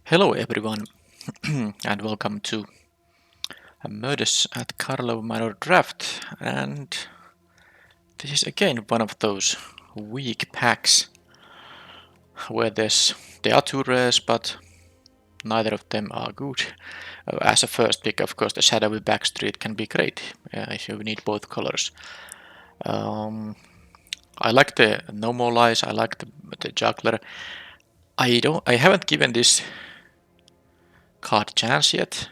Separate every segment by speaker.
Speaker 1: Hello everyone and welcome to Murders at Karlov Manor draft, and this is again one of those weak packs where there are two rares but neither of them are good. As a first pick, of course, the shadowy backstreet can be great if you need both colors. I like the No More Lies, I like the juggler. I haven't given this card a chance yet.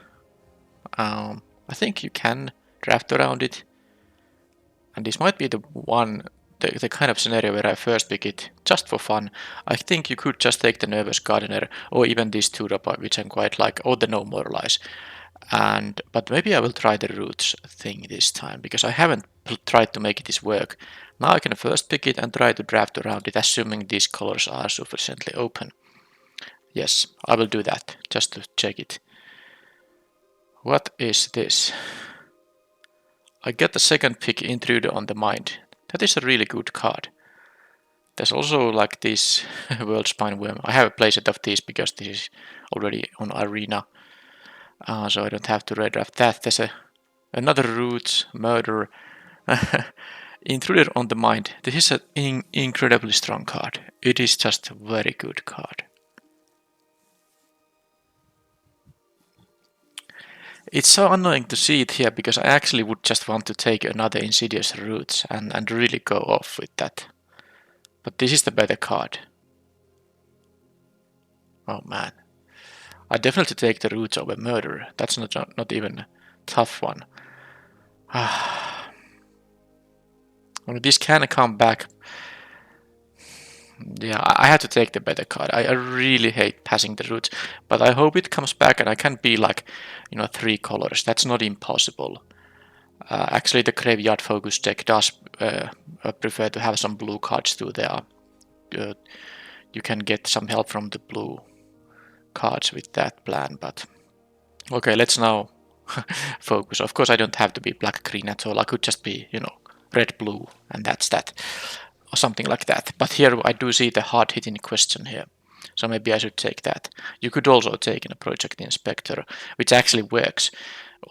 Speaker 1: I think you can draft around it, and this might be the kind of scenario where I first pick it just for fun. I think you could just take the Nervous Gardener, or even this 2-drop, which I quite like, or the No More Lies. But maybe I will try the Roots thing this time, because I haven't tried to make this work. Now I can first pick it and try to draft around it, assuming these colors are sufficiently open. Yes, I will do that, just to check it. What is this? I get the second pick, Intruder on the Mind. That is a really good card. There's also like this World Spine Worm. I have a playset of these because this is already on Arena, so I don't have to redraft that. There's another Roots, Murder, Intruder on the Mind. This is an incredibly strong card. It is just a very good card. It's so annoying to see it here because I actually would just want to take another Insidious Roots and really go off with that. But this is the better card. Oh man. I definitely take the Roots over Murder. That's not even a tough one. I mean, this can come back. Yeah, I had to take the better card. I really hate passing the Roots, but I hope it comes back and I can be like, 3 colors. That's not impossible. Actually, the graveyard focus deck does prefer to have some blue cards too. You can get some help from the blue cards with that plan, but okay, let's now focus. Of course, I don't have to be black-green at all. I could just be, red-blue, and that's that. Or something like that. But here I do see the hard-hitting question here. So maybe I should take that. You could also take in a Project Inspector, which actually works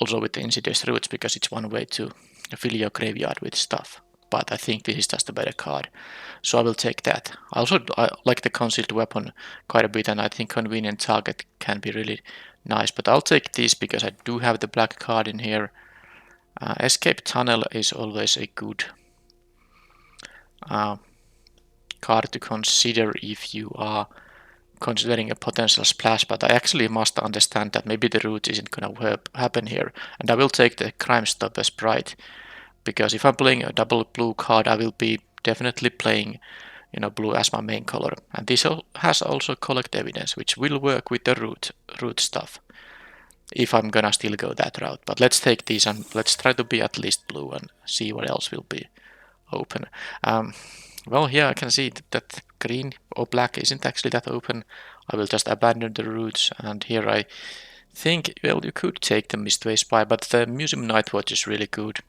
Speaker 1: also with the Insidious Roots, because it's one way to fill your graveyard with stuff. But I think this is just a better card, so I will take that. I like the Concealed Weapon quite a bit, and I think Convenient Target can be really nice, but I'll take this because I do have the black card in here. Escape Tunnel is always a good card to consider if you are considering a potential splash, but I actually must understand that maybe the root isn't gonna happen here, and I will take the Crime Stopper Sprite, because if I'm playing a double blue card, I will be definitely playing blue as my main color, and this has also Collect Evidence, which will work with the root stuff if I'm gonna still go that route. But let's take these and let's try to be at least blue and see what else will be open. Well, here I can see that green or black isn't actually that open. I will just abandon the roots, and here I think, well, you could take the Mistway Spy, but the Museum Nightwatch is really good.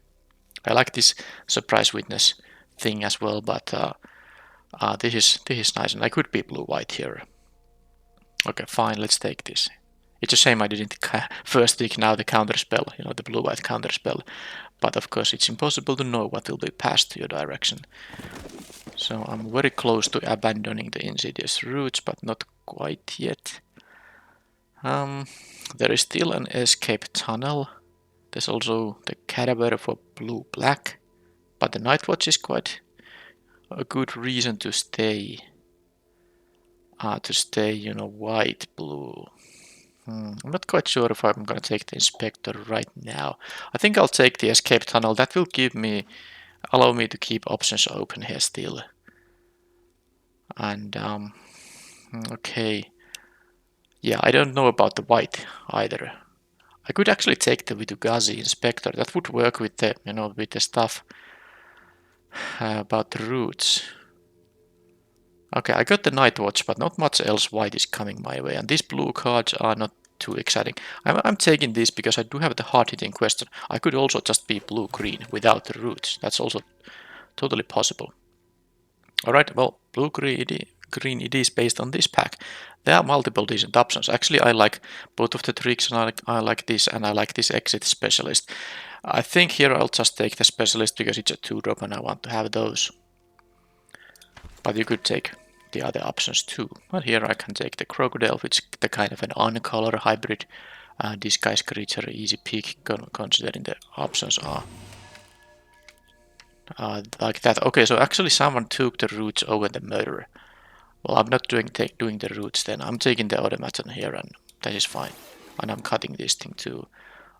Speaker 1: I like this Surprise Witness thing as well, but this is nice, and I could be blue-white here. Okay, fine, let's take this. It's a shame I didn't first pick now the counterspell, the blue-white counterspell, but of course it's impossible to know what will be passed to your direction. So I'm very close to abandoning the Insidious Roots, but not quite yet. There is still an Escape Tunnel. There's also the Cadaver for blue-black, but the Nightwatch is quite a good reason to stay. White-blue. I'm not quite sure if I'm gonna take the Inspector right now. I think I'll take the Escape Tunnel. That will allow me to keep options open here still. And okay, yeah, I don't know about the white either. I could actually take the Vitu-Ghazi Inspector. That would work with the with the stuff about the roots. Okay, I got the Nightwatch, but not much else white is coming my way, and these blue cards are not too exciting. I'm taking this because I do have the hard-hitting question. I could also just be blue-green without the roots. That's also totally possible. Alright, well, blue-green green it is based on this pack. There are multiple decent options. Actually, I like both of the tricks, and I like this, and I like this exit specialist. I think here I'll just take the specialist because it's a 2-drop and I want to have those. But you could take the other options too. But here I can take the crocodile, which is the kind of an on-color hybrid disguise creature, easy pick considering the options are like that. Okay, so actually someone took the roots over the murderer. Well, I'm not doing the roots then. I'm taking the automaton here, and that is fine. And I'm cutting this thing too.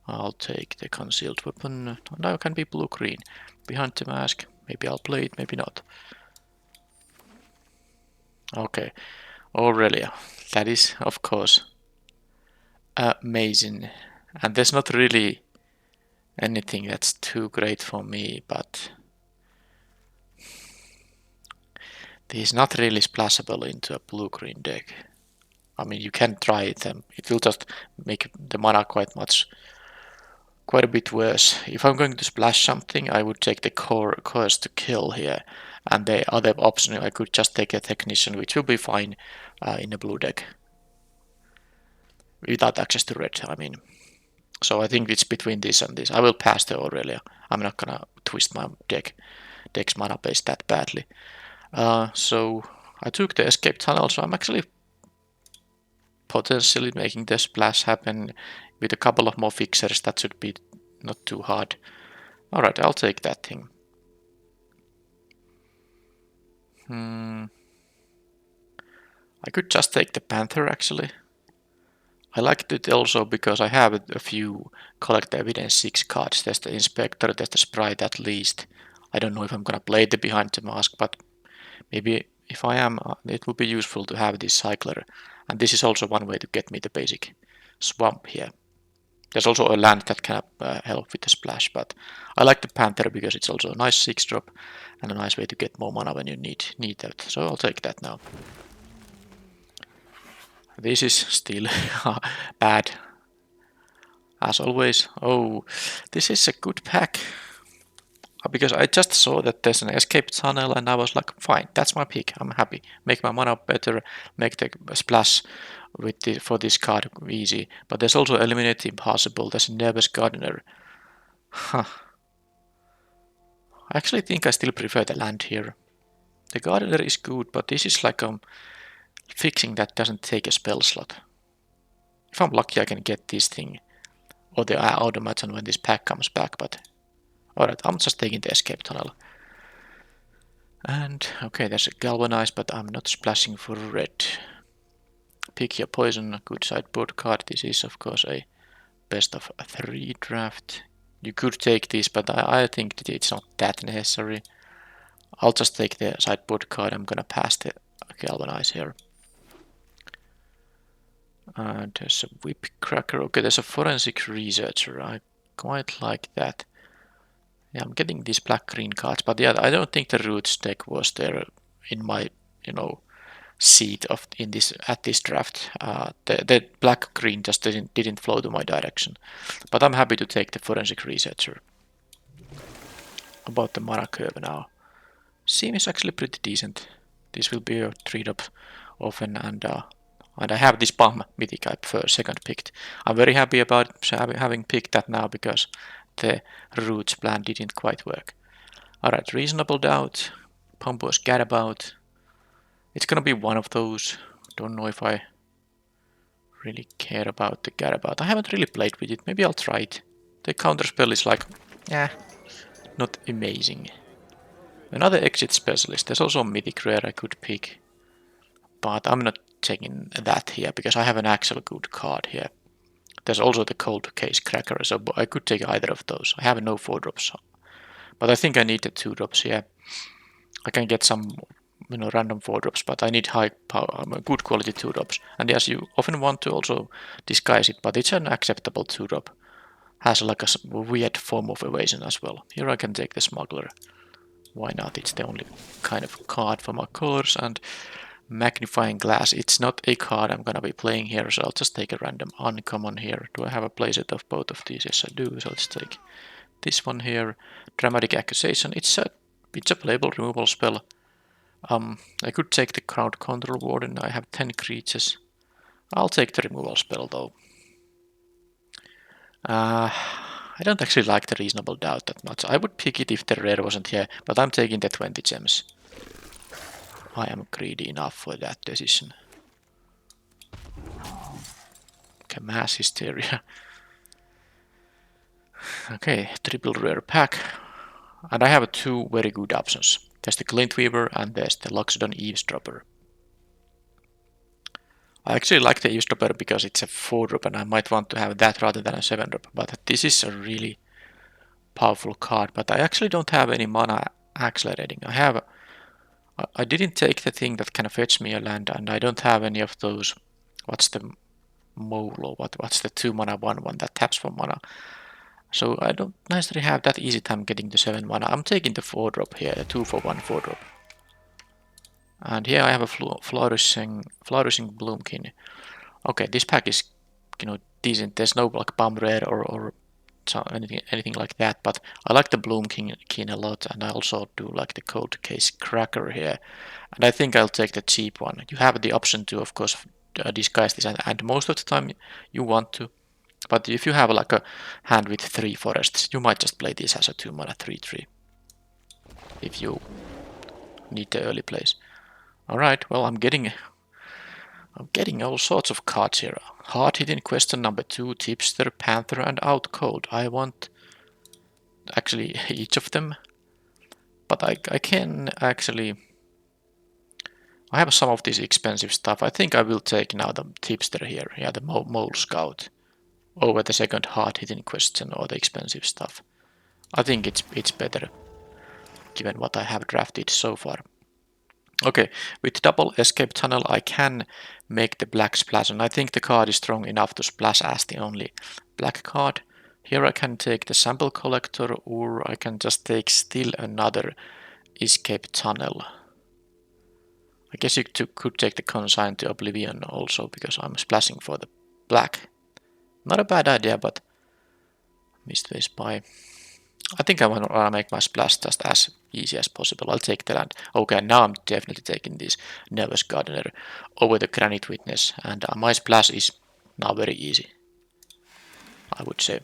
Speaker 1: I'll take the concealed weapon. Now it can be blue-green. Behind the mask. Maybe I'll play it, maybe not. Okay, Aurelia. That is, of course, amazing. And there's not really anything that's too great for me, but this is not really splashable into a blue-green deck. I mean, you can try it, and it will just make the mana quite a bit worse. If I'm going to splash something, I would take the curse to kill here, and the other option I could just take a technician, which will be fine in a blue deck without access to red. I mean, so I think it's between this and this. I will pass the Aurelia. I'm not gonna twist my deck's mana base that badly. So I took the escape tunnel, so I'm actually potentially making the splash happen with a couple of more fixers. That should be not too hard. Alright, I'll take that thing. I could just take the Panther actually. I liked it also because I have a few collect evidence 6 cards. There's the Inspector, there's the Sprite at least. I don't know if I'm gonna play the Behind the Mask, but maybe if I am, it would be useful to have this Cycler. And this is also one way to get me the basic swamp here. There's also a land that can help with the splash, but I like the Panther because it's also a nice 6-drop and a nice way to get more mana when you need that. So I'll take that now. This is still bad, as always. Oh, this is a good pack. Because I just saw that there's an escape tunnel and I was like, fine, that's my pick. I'm happy. Make my mana better, make the splash for this card easy. But there's also eliminate the impossible. There's a nervous gardener. Huh. I actually think I still prefer the land here. The gardener is good, but this is like fixing that doesn't take a spell slot. If I'm lucky I can get this thing or the automaton when this pack comes back, but alright, I'm just taking the escape tunnel. And okay, there's a galvanize, but I'm not splashing for red. Pick your poison, a good sideboard card. This is of course a best of 3 draft. You could take this, but I think that it's not that necessary. I'll just take the sideboard card. I'm gonna pass the galvanize here. There's a whip cracker. Okay, there's a forensic researcher. I quite like that. Yeah, I'm getting these black-green cards, but yeah, I don't think the roots deck was there in my, seat at this draft. The black-green just didn't flow to my direction. But I'm happy to take the forensic researcher. About the mana curve now. Seam is actually pretty decent. This will be a 3-drop often, and I have this bomb mythic I prefer second picked. I'm very happy about having picked that now because the roots plan didn't quite work. Alright, reasonable doubt. Pompous gadabout. It's gonna be one of those. Don't know if I really care about the gadabout. I haven't really played with it. Maybe I'll try it. The counterspell is like, not amazing. Another exit specialist. There's also a mythic rare I could pick. But I'm not taking that here because I have an actual good card here. There's also the cold case cracker, so I could take either of those. I have no 4-drops, but I think I need the 2-drops here. I can get some, random 4-drops, but I need high power, good quality 2-drops. And yes, you often want to also disguise it, but it's an acceptable 2-drop. Has like a weird form of evasion as well. Here I can take the smuggler. Why not? It's the only kind of card for my colors, and magnifying glass. It's not a card I'm gonna be playing here, so I'll just take a random uncommon here. Do I have a playset of both of these? Yes, I do. So let's take this one here. Dramatic accusation. It's a playable removal spell. I could take the crowd control warden. I have 10 creatures. I'll take the removal spell though. I don't actually like the reasonable doubt that much. I would pick it if the rare wasn't here, but I'm taking the 20 gems. I am greedy enough for that decision. Okay, mass hysteria. Okay, triple rare pack. And I have two very good options. There's the Glintweaver and there's the Loxodon Eavesdropper. I actually like the Eavesdropper because it's a 4-drop and I might want to have that rather than a 7-drop. But this is a really powerful card. But I actually don't have any mana accelerating. I didn't take the thing that can fetch me a land and I don't have any of those. What's the Molo? What's the 2 mana 1/1 that taps for mana? So I don't necessarily have that easy time getting the 7 mana. I'm taking the 4-drop here, a 2/1 4-drop. And here I have a flourishing Bloomkin. Okay, this pack is, decent. There's no like bomb rare or anything like that, but I like the Bloomkin a lot, and I also do like the Cold Case Cracker here. And I think I'll take the cheap one. You have the option to, of course, disguise this, and most of the time you want to. But if you have like a hand with 3 forests, you might just play this as a 2 mana 3/3 if you need the early plays. Alright, well, I'm getting all sorts of cards here. Hard-hitting question number 2, Tipster, Panther, and Outcold. I want actually each of them, but I can actually... I have some of this expensive stuff. I think I will take now the Tipster here, yeah, the Mole Scout, over the second hard-hitting question or the expensive stuff. I think it's better, given what I have drafted so far. Okay, with double escape tunnel I can make the black splash, and I think the card is strong enough to splash as the only black card. Here I can take the sample collector, or I can just take still another escape tunnel. I guess you could take the consign to oblivion also, because I'm splashing for the black. Not a bad idea, but Mistways by... I think I want to make my splash just as easy as possible. I'll take the land. Okay, now I'm definitely taking this Nervous Gardener over the Granite Witness, and my splash is now very easy, I would say.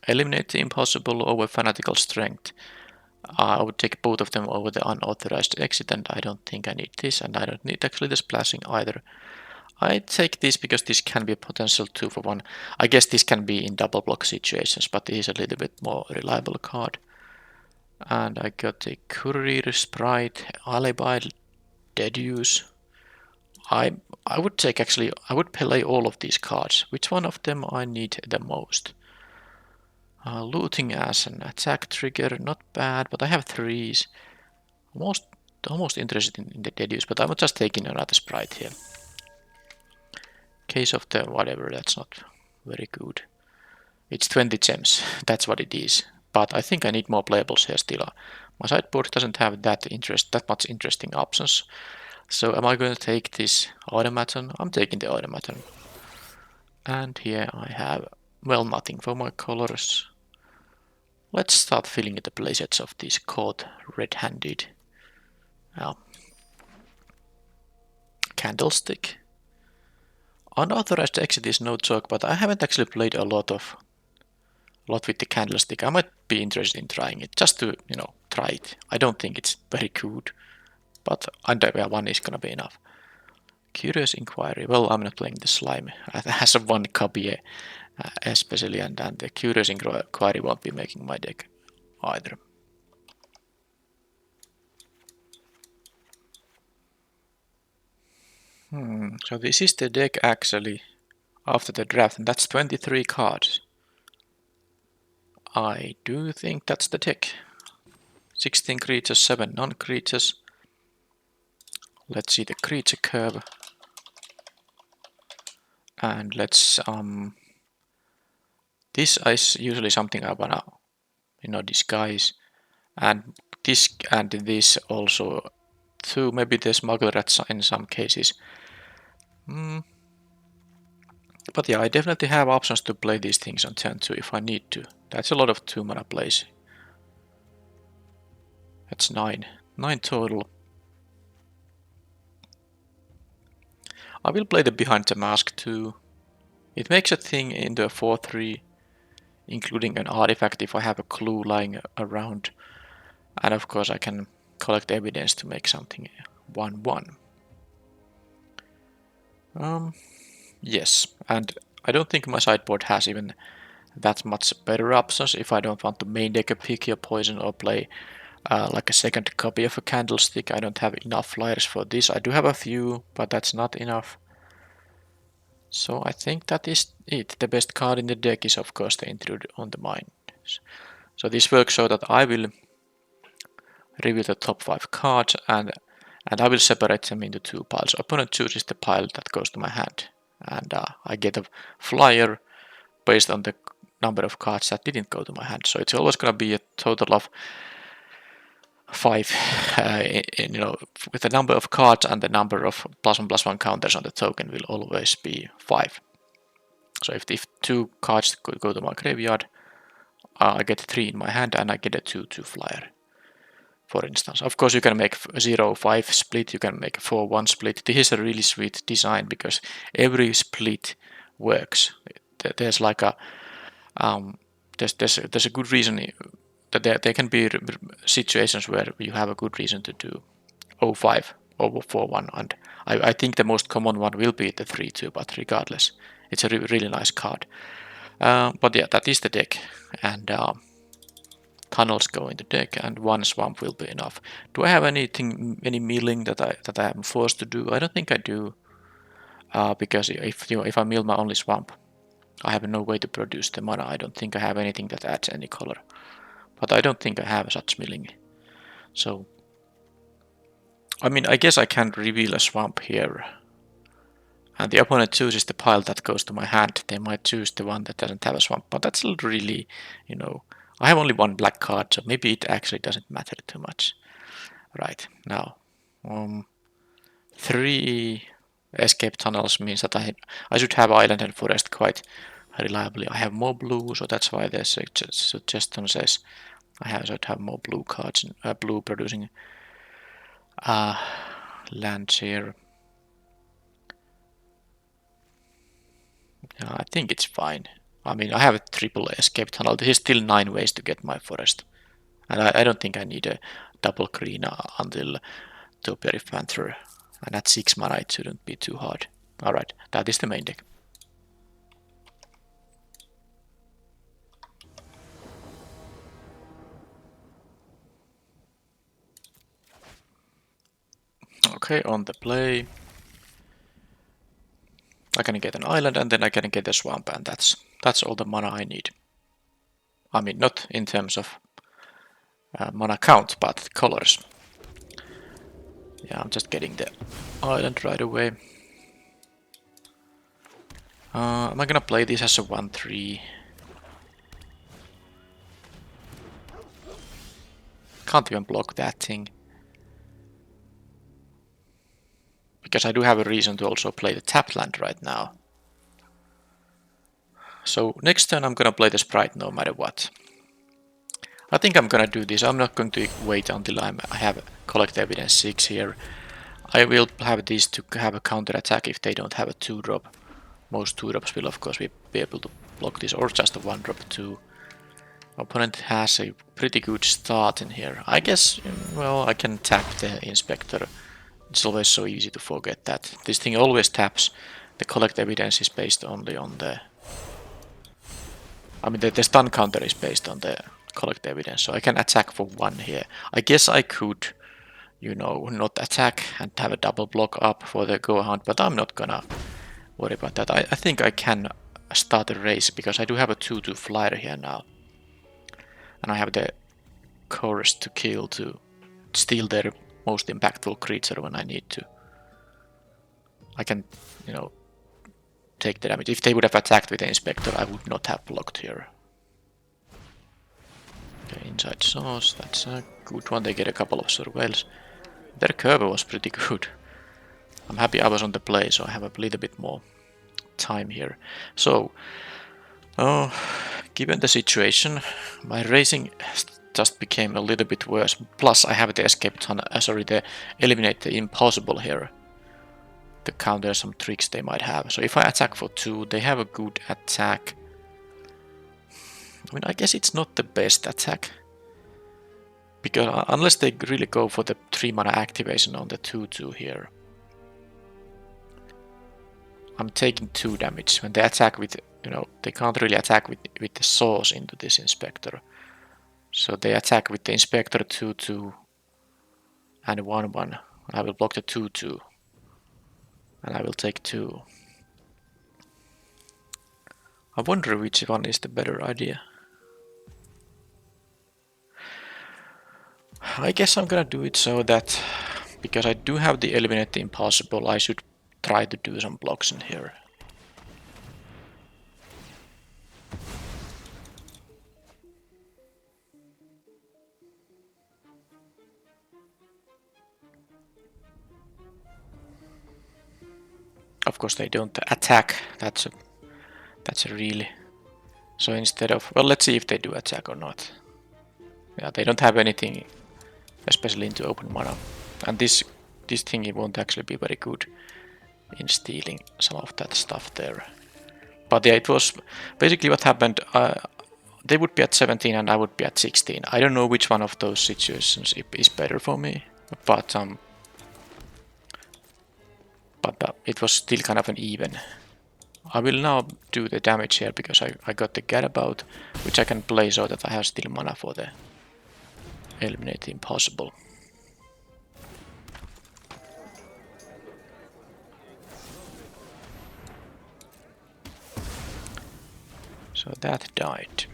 Speaker 1: Eliminate the Impossible over Fanatical Strength. I would take both of them over the Unauthorized Exit, and I don't think I need this, and I don't need actually the splashing either. I take this because this can be a potential 2/1. I guess this can be in double block situations, but it is a little bit more reliable card. And I got a Courier, Sprite, Alibi, Deduce. I would take actually, I would play all of these cards. Which one of them I need the most? Looting as an attack trigger, not bad, but I have 3s. Almost interested in the Deduce, but I'm just taking another Sprite here. Case of the whatever, that's not very good. It's 20 gems, that's what it is. But I think I need more playables here still. My sideboard doesn't have that much interesting options. So am I going to take this automaton? I'm taking the automaton. And here I have, well, nothing for my colors. Let's start filling the playsets of these caught red-handed. Candlestick. Unauthorized exit is no joke, but I haven't actually played a lot with the candlestick. I might be interested in trying it, just to, try it. I don't think it's very good, but underwear one is gonna be enough. Curious Inquiry. Well, I'm not playing the slime. It has a 1 copy, especially, and the Curious Inquiry won't be making my deck either. So this is the deck actually after the draft, and that's 23 cards. I do think that's the deck. 16 creatures, 7 non-creatures. Let's see the creature curve. And let's this is usually something I wanna disguise. And this and this also too. Maybe the Smuggler Rats in some cases. But yeah, I definitely have options to play these things on turn 2 if I need to. That's a lot of 2 mana plays. That's 9. 9 total. I will play the Behind the Mask too. It makes a thing in the 4-3, including an artifact if I have a clue lying around. And of course I can collect evidence to make something 1-1. Yes, and I don't think my sideboard has even that much better options if I don't want to main deck a Pick Your Poison or play like a second copy of a Candlestick. I don't have enough flyers for this. I do have a few, but that's not enough. So I think that is it. The best card in the deck is of course the Intrude on the Mind. So this works so that I will reveal the top 5 cards and I will separate them into 2 piles. Opponent chooses the pile that goes to my hand, and I get a flyer based on the number of cards that didn't go to my hand. So it's always going to be a total of 5, with the number of cards and the number of +1/+1 counters on the token will always be 5. So if 2 cards go to my graveyard, I get 3 in my hand and I get a 2/2 flyer. For instance, of course you can make a 0-5 split, you can make a 4-1 split. This is a really sweet design because every split works. There's like a there's a good reason that there can be situations where you have a good reason to do 0-5 over 4-1, and I think the most common one will be the 3-2, but regardless, it's a really nice card. But yeah, that is the deck, and tunnels go in the deck, and 1 swamp will be enough. Do I have any milling that I am forced to do? I don't think I do, because if I mill my only swamp, I have no way to produce the mana. I don't think I have anything that adds any color, but I don't think I have such milling. So, I mean, I guess I can reveal a swamp here, and the opponent chooses the pile that goes to my hand. They might choose the one that doesn't have a swamp, but that's really, I have only 1 black card, so maybe it actually doesn't matter too much. Right, now, 3 escape tunnels means that I should have island and forest quite reliably. I have more blue, so that's why the suggestion says I should have more blue cards, blue producing lands here. Yeah, I think it's fine. I mean, I have a triple escape tunnel. This is still 9 ways to get my forest. And I don't think I need a double green until Topiary Panther. And at 6 mana it shouldn't be too hard. Alright, that is the main deck. Okay, on the play. I can get an island and then I can get a swamp, and that's all the mana I need. I mean, not in terms of mana count, but colors. Yeah, I'm just getting the island right away. Am I gonna play this as a 1-3? Can't even block that thing. Because I do have a reason to also play the tap land right now. So next turn I'm gonna play the Sprite no matter what. I think I'm gonna do this. I'm not going to wait until I have collect evidence 6 here. I will have these to have a counter attack if they don't have a 2-drop. Most 2-drops will of course be able to block this, or just a 1-drop too. Opponent has a pretty good start in here. I guess, well, I can tap the Inspector. It's always so easy to forget that. This thing always taps. The collect evidence is based only on the... I mean, the stun counter is based on the collect evidence, so I can attack for 1 here. I guess I could, not attack and have a double block up for the go hunt, but I'm not gonna worry about that. I think I can start a race because I do have a 2-2 flyer here now. And I have the Chorus to kill to steal their most impactful creature when I need to. I can, take the damage. If they would have attacked with the Inspector, I would not have blocked here. Okay, inside source, that's a good one. They get a couple of surveils. Their curve was pretty good. I'm happy I was on the play, so I have a little bit more time here. So, given the situation, my racing just became a little bit worse. Plus, I have the escape tunnel. The eliminate the impossible here. to counter some tricks they might have. So if I attack for 2, they have a good attack. I mean, I guess it's not the best attack. Because unless they really go for the 3 mana activation on the 2/2 here. I'm taking 2 damage. When they attack with, they can't really attack with the saws into this Inspector. So they attack with the Inspector 2/2 and 1/1. I will block the 2/2. And I will take 2. I wonder which one is the better idea. I guess I'm gonna do it so that, because I do have the Eliminate the Impossible, I should try to do some blocks in here. Of course they don't attack, that's a really... So instead of... Well, let's see if they do attack or not. Yeah, they don't have anything, especially into open mana. And this thingy won't actually be very good in stealing some of that stuff there. But yeah, it was basically what happened. They would be at 17 and I would be at 16. I don't know which one of those situations is better for me, but it was still kind of an even. I will now do the damage here because I got the Gadabout, which I can play so that I have still mana for the Eliminate the Impossible. So that died.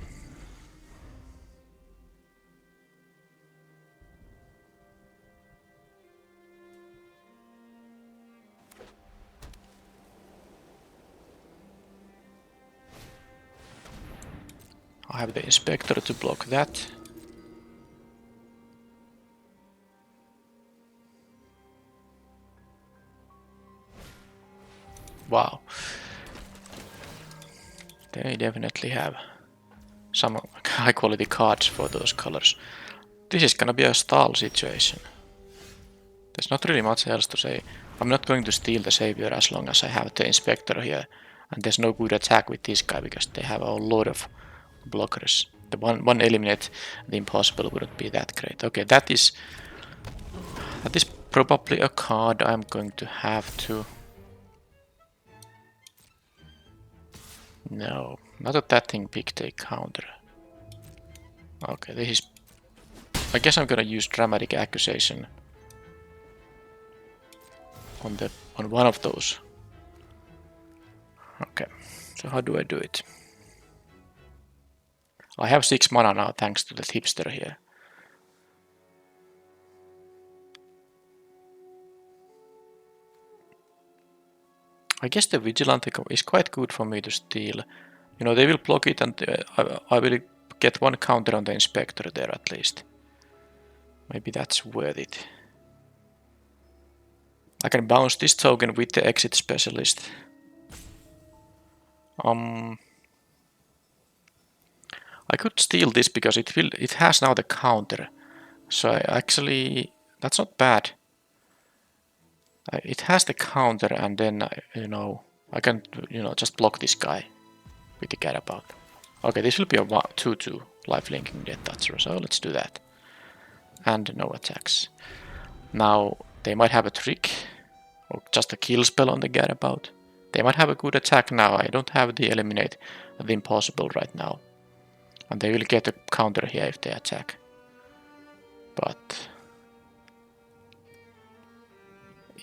Speaker 1: I have the Inspector to block that. Wow. They definitely have some high quality cards for those colors. This is gonna be a stall situation. There's not really much else to say. I'm not going to steal the Savior as long as I have the Inspector here. And there's no good attack with this guy because they have a lot of blockers. The one Eliminate the Impossible wouldn't be that great. Okay, that is probably a card I'm going to have to... No, not at that thing big take counter. Okay, this is... I guess I'm gonna use Dramatic Accusation on one of those. Okay, so how do I do it? I have 6 mana now thanks to the tipster here. I guess the Vigilante is quite good for me to steal. They will block it and I will get 1 counter on the Inspector there at least. Maybe that's worth it. I can bounce this token with the Exit Specialist. I could steal this because it has now the counter. So actually, that's not bad. It has the counter and then, I can, just block this guy with the Gadabout. Okay, this will be a 2/2 life-linking Death Toucher, so let's do that. And no attacks. Now, they might have a trick, or just a kill spell on the Gadabout. They might have a good attack now. I don't have the Eliminate the Impossible right now. And they will get a counter here if they attack. But...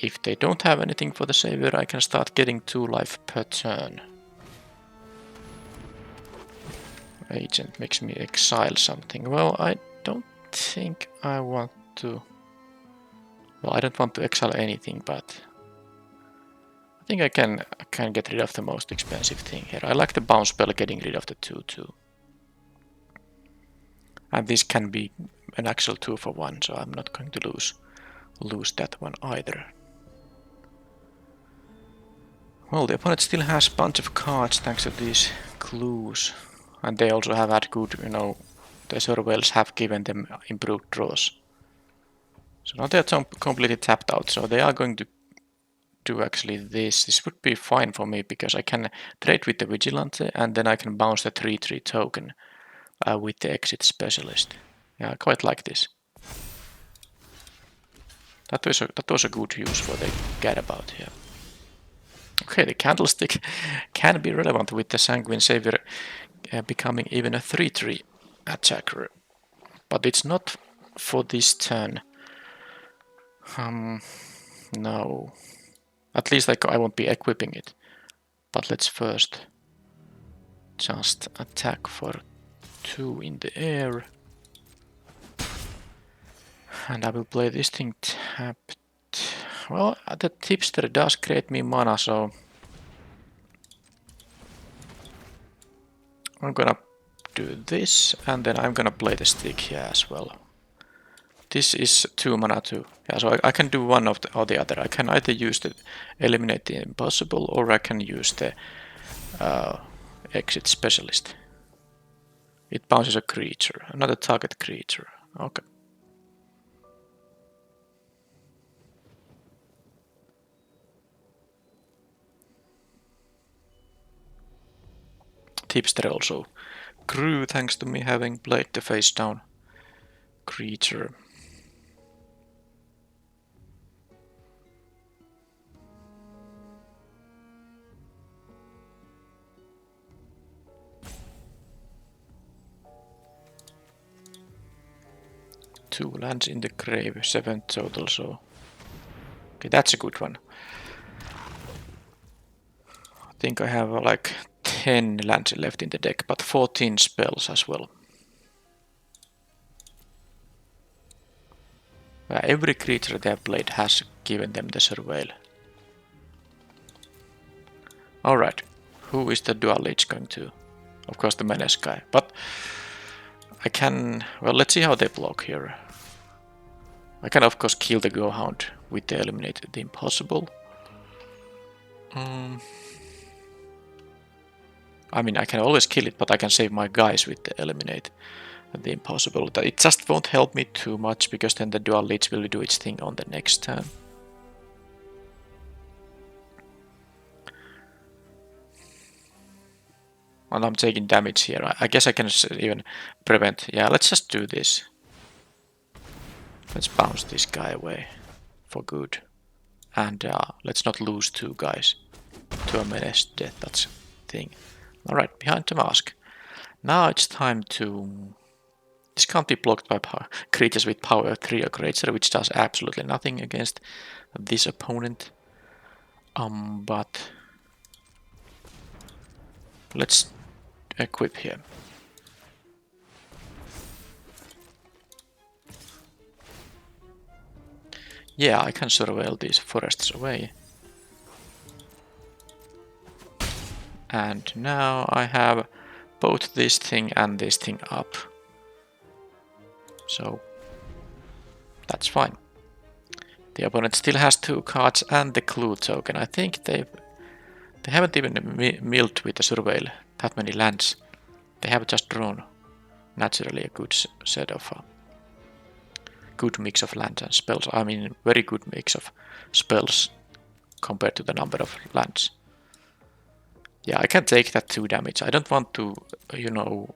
Speaker 1: if they don't have anything for the Savior, I can start getting 2 life per turn. Agent makes me exile something. Well, I don't think I want to... Well, I don't want to exile anything, but... I think I can get rid of the most expensive thing here. I like the bounce spell getting rid of the 2/2. And this can be an actual 2-for-1, so I'm not going to lose that one either. Well, the opponent still has a bunch of cards thanks to these clues. And they also have had good, the Surveils have given them improved draws. So now they're completely tapped out, so they are going to do actually this. This would be fine for me because I can trade with the Vigilante and then I can bounce the 3/3 token with the Exit Specialist. Yeah, I quite like this. That was a good use for the Gadabout here. Okay, the Candlestick can be relevant with the Sanguine Savior becoming even a 3/3 attacker. But it's not for this turn. No. At least I won't be equipping it. But let's first just attack for 2 in the air. And I will play this thing tapped. Well, the Tipster does create me mana, so I'm gonna do this, and then I'm gonna play the stick here as well. This is 2 mana too. Yeah, so I can do one of or the other. I can either use the Eliminate the Impossible, or I can use the Exit Specialist. It bounces a creature, another target creature. Okay. Tipster also grew thanks to me having played the face down creature. Two lands in the grave, 7 total, so okay, that's a good one. I think I have like 10 lands left in the deck, but 14 spells as well. Every creature they have played has given them the surveil. Alright, who is the dual leech going to? Of course the Menace guy, but I can... well, let's see how they block here. I can of course kill the Go-Hound with the Eliminate the Impossible. I mean, I can always kill it, but I can save my guys with the Eliminate the Impossible. It just won't help me too much, because then the Dual Leech will do its thing on the next turn. And I'm taking damage here. I guess I can even prevent... yeah, let's just do this. Let's bounce this guy away for good. And let's not lose 2 guys to a Menace death, that's a thing. Alright, behind the mask. Now it's time to... this can't be blocked by creatures with power 3 or greater, which does absolutely nothing against this opponent. But let's equip here. Yeah, I can surveil these forests away. And now I have both this thing and this thing up. So that's fine. The opponent still has 2 cards and the clue token. I think they haven't even milled with the surveil that many lands. They have just drawn naturally a good set of good mix of lands and spells. I mean, very good mix of spells compared to the number of lands. Yeah, I can take that 2 damage. I don't want to, you know,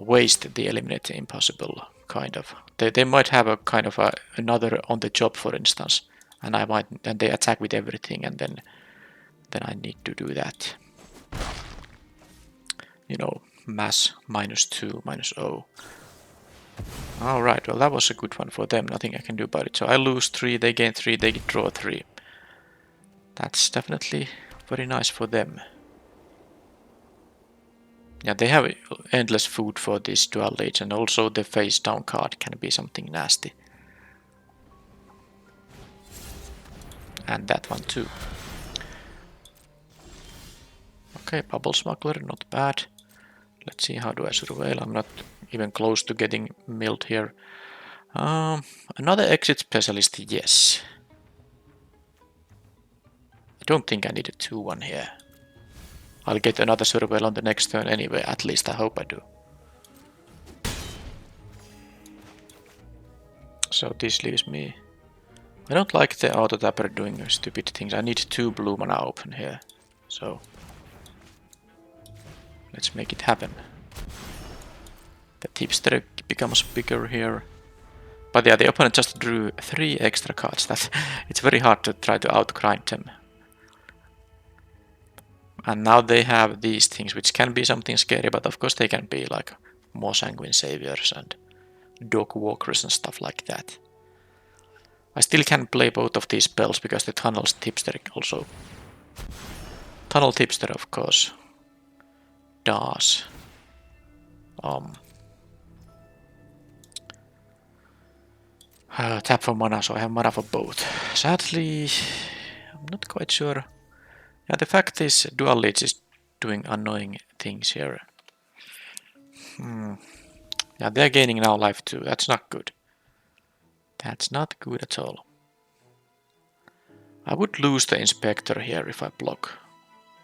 Speaker 1: waste the Eliminate the Impossible, kind of. They might have a kind of another on the job, for instance, and they attack with everything, and then I need to do that. You know, mass -2, -0. Alright, well that was a good one for them, nothing I can do about it. So I lose 3, they gain 3, they draw 3. That's definitely very nice for them. Yeah, they have endless food for this Dual Leech, and also the face down card can be something nasty. And that one too. Okay, Bubble Smuggler, not bad. Let's see, how do I surveil? I'm not even close to getting milled here. Another Exit Specialist, yes. I don't think I need a 2-1 here. I'll get another surveil on the next turn anyway, at least I hope I do. So this leaves me... I don't like the auto tapper doing stupid things. I need 2 blue mana open here. So let's make it happen. The tipster becomes bigger here. But yeah, the opponent just drew 3 extra cards. It's very hard to try to outgrind them. And now they have these things, which can be something scary, but of course they can be like more sanguine saviors and dog walkers and stuff like that. I still can play both of these spells because the tunnel's tipster also. Tunnel tipster, of course, does. Tap for mana, so I have mana for both. Sadly, I'm not quite sure. Yeah, the fact is, Dual Leech is doing annoying things here. Yeah, they're gaining now life too. That's not good. That's not good at all. I would lose the Inspector here if I block.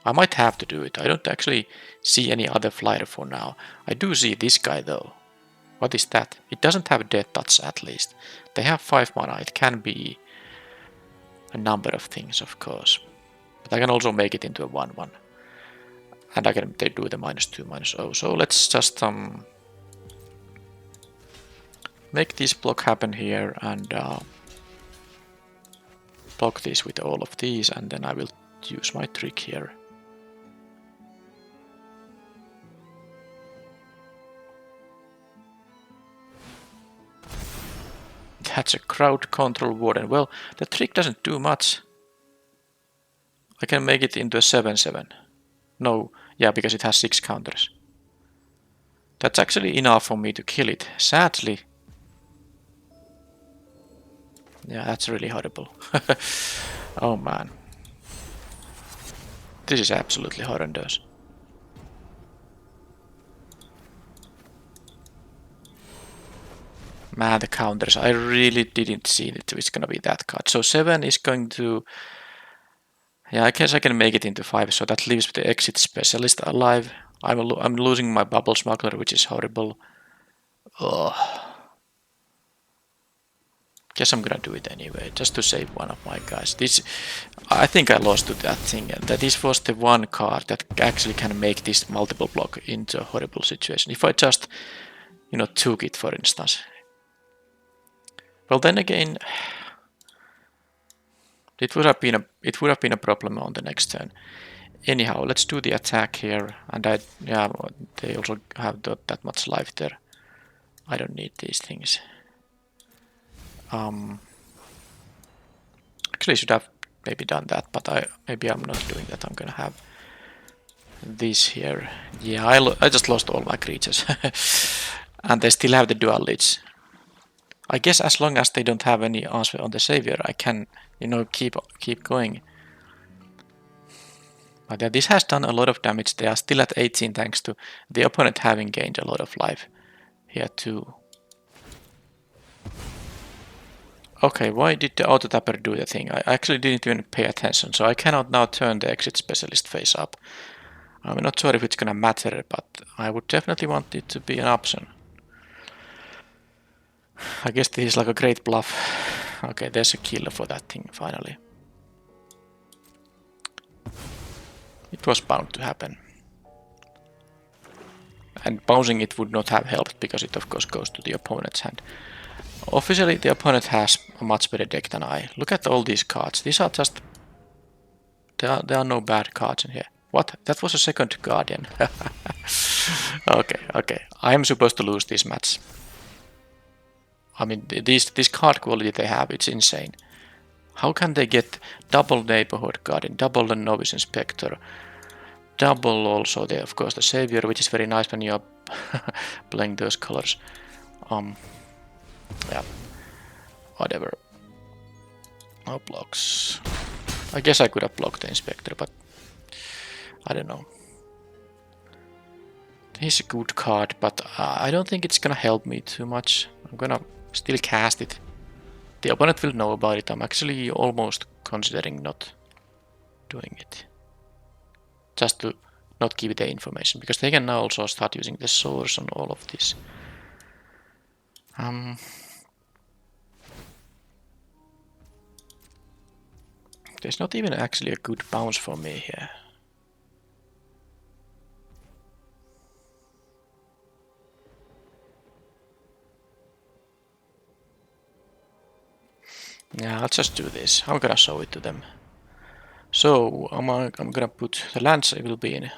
Speaker 1: I might have to do it. I don't actually see any other flyer for now. I do see this guy though. What is that? It doesn't have Death Touch at least. They have 5 mana. It can be a number of things, of course. But I can also make it into a 1/1. And I can do the -2/-0. So let's just make this block happen here and block this with all of these, and then I will use my trick here. That's a crowd control warden. Well, the trick doesn't do much. I can make it into a 7/7. No, yeah, because it has 6 counters. That's actually enough for me to kill it. Sadly. Yeah, that's really horrible. Oh man. This is absolutely horrendous. Man, the counters. I really didn't see it was gonna be that card. So 7 is going to... Yeah, I guess I can make it into 5, so that leaves the exit specialist alive. I'm losing my bubble smuggler, which is horrible. Ugh. Guess I'm gonna do it anyway, just to save one of my guys. I think I lost to that thing, and this was the one card that actually can make this multiple block into a horrible situation. If I just, took it, for instance. Well, then again, it would have been a problem on the next turn. Anyhow, let's do the attack here, and they also have that much life there. I don't need these things. Actually, I should have maybe done that, but maybe I'm not doing that. I'm gonna have this here. Yeah, I just lost all my creatures, and they still have the Dual Leech. I guess as long as they don't have any answer on the savior, I can, keep going. But yeah, this has done a lot of damage. They are still at 18 thanks to the opponent having gained a lot of life here too. Okay, why did the auto tapper do the thing? I actually didn't even pay attention, so I cannot now turn the exit specialist face up. I'm not sure if it's gonna matter, but I would definitely want it to be an option. I guess this is like a great bluff. Okay, there's a killer for that thing, finally. It was bound to happen. And bouncing it would not have helped, because it of course goes to the opponent's hand. Officially, the opponent has a much better deck than I. Look at all these cards. These are just... There are no bad cards in here. What? That was a second Guardian. Okay. I am supposed to lose this match. I mean, this card quality they have, it's insane. How can they get double Neighborhood Guardian, double the Novice Inspector, double also of course the Savior, which is very nice when you're playing those colors. Yeah, whatever. No blocks. I guess I could have blocked the Inspector, but I don't know. He's a good card, but I don't think it's gonna help me too much. I'm gonna still cast it. The opponent will know about it. I'm actually almost considering not doing it. Just to not give the information, because they can now also start using the source on all of this. There's not even actually a good bounce for me here. Yeah, I'll just do this. I'm gonna show it to them. So I'm gonna put the lands will be in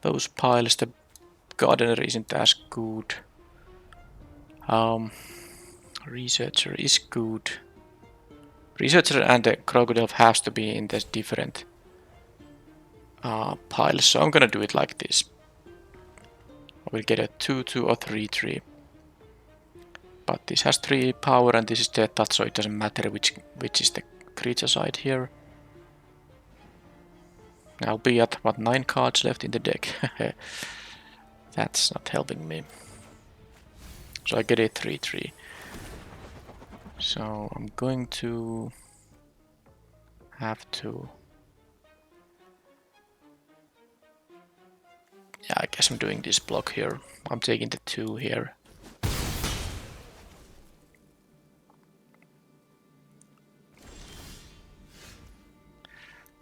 Speaker 1: those piles. The gardener isn't as good. Researcher is good. Researcher and the crocodile has to be in the different piles. So I'm gonna do it like this. I will get a 2/2 or 3/3. But this has 3 power and this is death touch, so it doesn't matter which is the creature side here. I'll be at what 9 cards left in the deck. That's not helping me. So I get a 3/3. So I'm going to have to. Yeah, I guess I'm doing this block here. I'm taking the 2 here.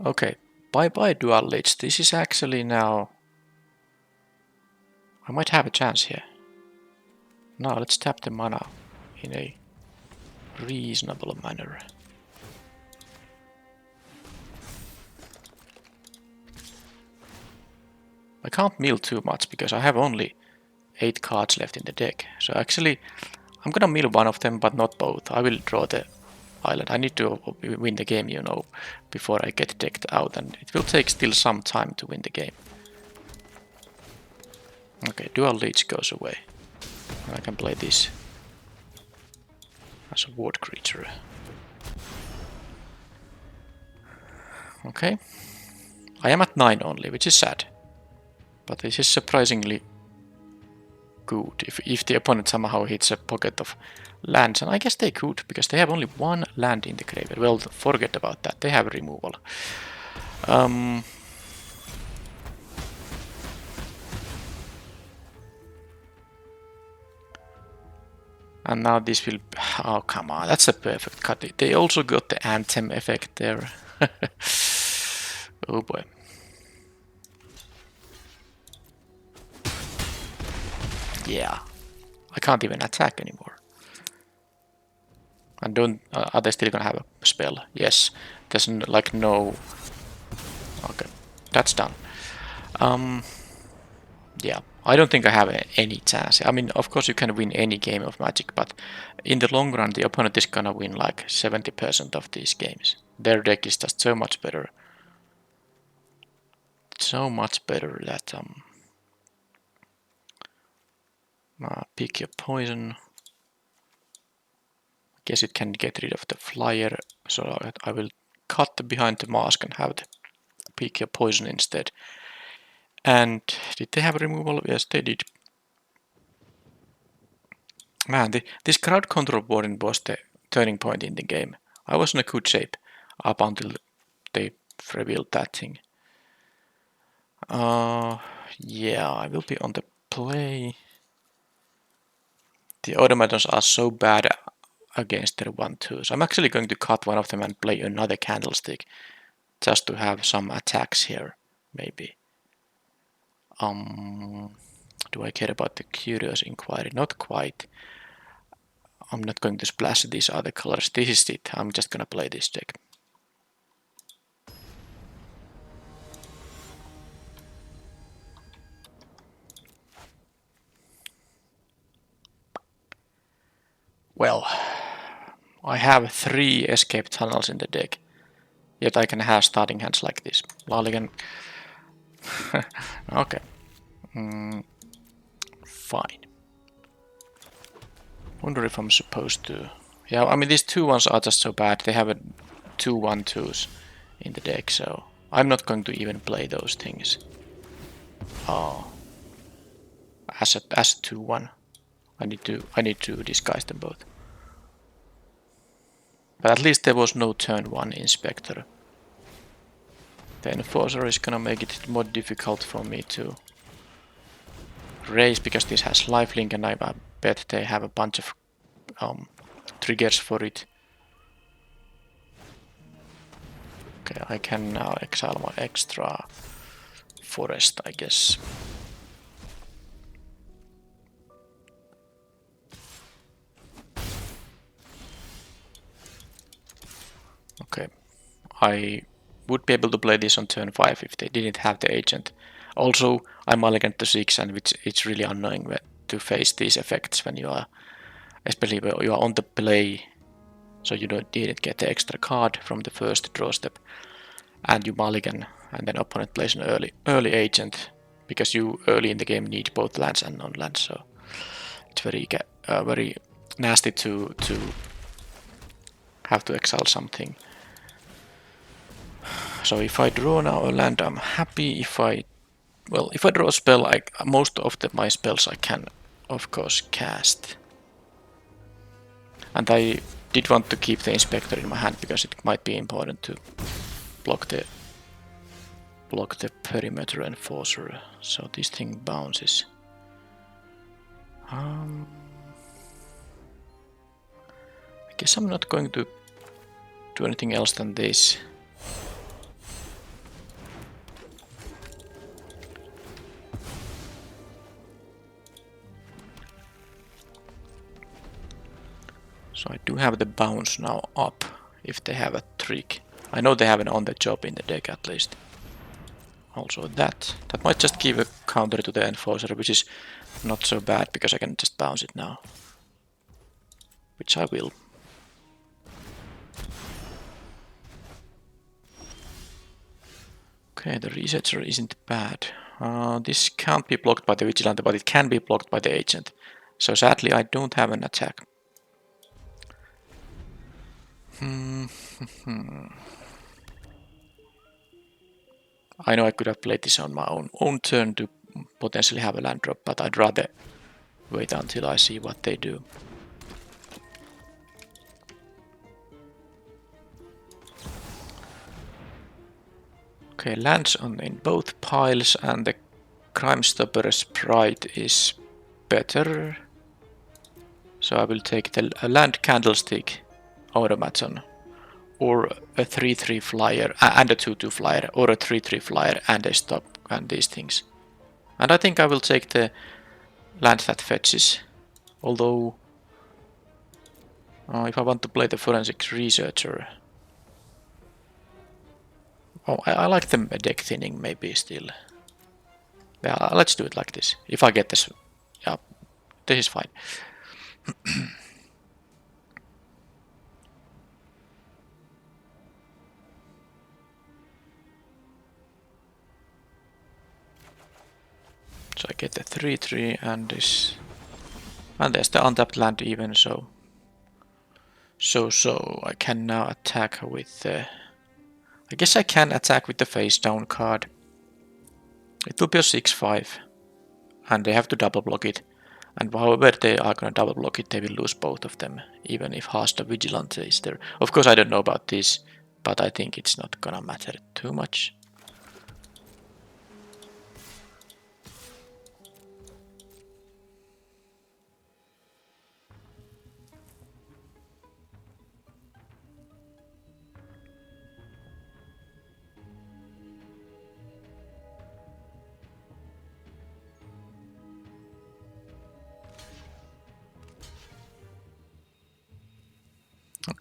Speaker 1: Okay, bye Dual Lich. This is actually now. I might have a chance here. Now let's tap the mana in a reasonable manner. I can't mill too much because I have only 8 cards left in the deck. So actually, I'm gonna mill one of them, but not both. I will draw the island. I need to win the game, you know, before I get decked out, and it will take still some time to win the game. Okay, Dual Leech goes away. And I can play this as a ward creature. Okay. I am at 9 only, which is sad. But this is surprisingly good if the opponent somehow hits a pocket of lands, and I guess they could, because they have only 1 land in the graveyard. Well, forget about that, they have removal. And now this will... Oh, come on, that's a perfect cut. They also got the Anthem effect there. Oh boy. Yeah, I can't even attack anymore. And don't... are they still gonna have a spell? Yes. There's like no... Okay, that's done. Yeah, I don't think I have any chance. I mean, of course you can win any game of Magic, but in the long run the opponent is gonna win like 70% of these games. Their deck is just so much better. So much better that... pick your poison. I guess it can get rid of the flyer, so I will cut behind the mask and have the pick your poison instead. And did they have removal? Yes, they did. Man, this crowd control boarding was the turning point in the game. I was in a good shape up until they revealed that thing. Yeah, I will be on the play. The automatons are so bad against their 1/2s. I'm actually going to cut one of them and play another candlestick just to have some attacks here, maybe. Do I care about the Curious Inquiry? Not quite. I'm not going to splash these other colors. This is it. I'm just gonna play this deck. Well, I have 3 escape tunnels in the deck. Yet I can have starting hands like this. Laligan. Okay. Fine. Wonder if I'm supposed to... Yeah, I mean these 2 ones are just so bad. They have a 2 1/2s in the deck, so I'm not going to even play those things. Oh. As a 2/1. I need to disguise them both. But at least there was no turn 1 Inspector. The Enforcer is gonna make it more difficult for me to raise, because this has lifelink and I bet they have a bunch of triggers for it. Okay, I can now exile my extra forest, I guess. Okay, I would be able to play this on turn 5 if they didn't have the agent. Also, I mulliganed to 6, and it's really annoying to face these effects when you are, especially when you are on the play, so you didn't get the extra card from the first draw step, and you mulligan, and then opponent plays an early agent, because you early in the game need both lands and non-lands, so it's very nasty to have to exile something. So if I draw now a land, I'm happy. If I draw a spell, most of my spells I can, of course, cast. And I did want to keep the Inspector in my hand because it might be important to block the Perimeter Enforcer. So this thing bounces. I guess I'm not going to do anything else than this. So I do have the bounce now up if they have a trick. I know they have an on the job in the deck at least. Also that might just give a counter to the Enforcer, which is not so bad because I can just bounce it now. Which I will. Okay, the Researcher isn't bad. This can't be blocked by the Vigilante, but it can be blocked by the Agent. So sadly I don't have an attack. I know I could have played this on my own turn to potentially have a land drop, but I'd rather wait until I see what they do. Okay, lands in both piles, and the Crime Stopper Sprite is better. So I will take a land Candlestick Automaton, or a 3/3 flyer and a 2/2 flyer, or a 3/3 flyer and a stop, and these things. And I think I will take the land that fetches, although if I want to play the Forensic Researcher, I like the deck thinning maybe still. Yeah, let's do it like this. If I get this, yeah, this is fine. So I get the 3/3 and this, and there's the untapped land even, so I can now attack with the, I guess I can attack with the face down card. It will be a 6/5, and they have to double block it. And however they are gonna double block it, they will lose both of them, even if Hasta Vigilante is there. Of course I don't know about this, but I think it's not gonna matter too much.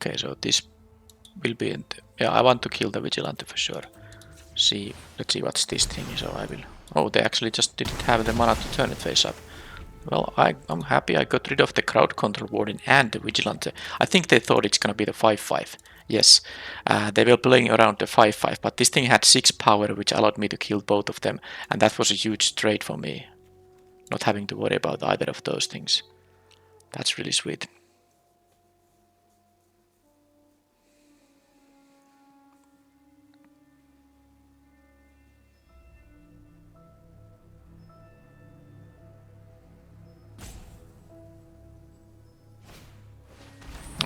Speaker 1: Okay, so this will be, yeah, I want to kill the Vigilante for sure. Let's see what's this thing, so I will. Oh, they actually just didn't have the mana to turn it face up. Well, I'm happy I got rid of the Crowd Control Warden and the Vigilante. I think they thought it's gonna be the 5/5. Yes, they were playing around the 5/5, but this thing had 6 power, which allowed me to kill both of them, and that was a huge trade for me. Not having to worry about either of those things. That's really sweet.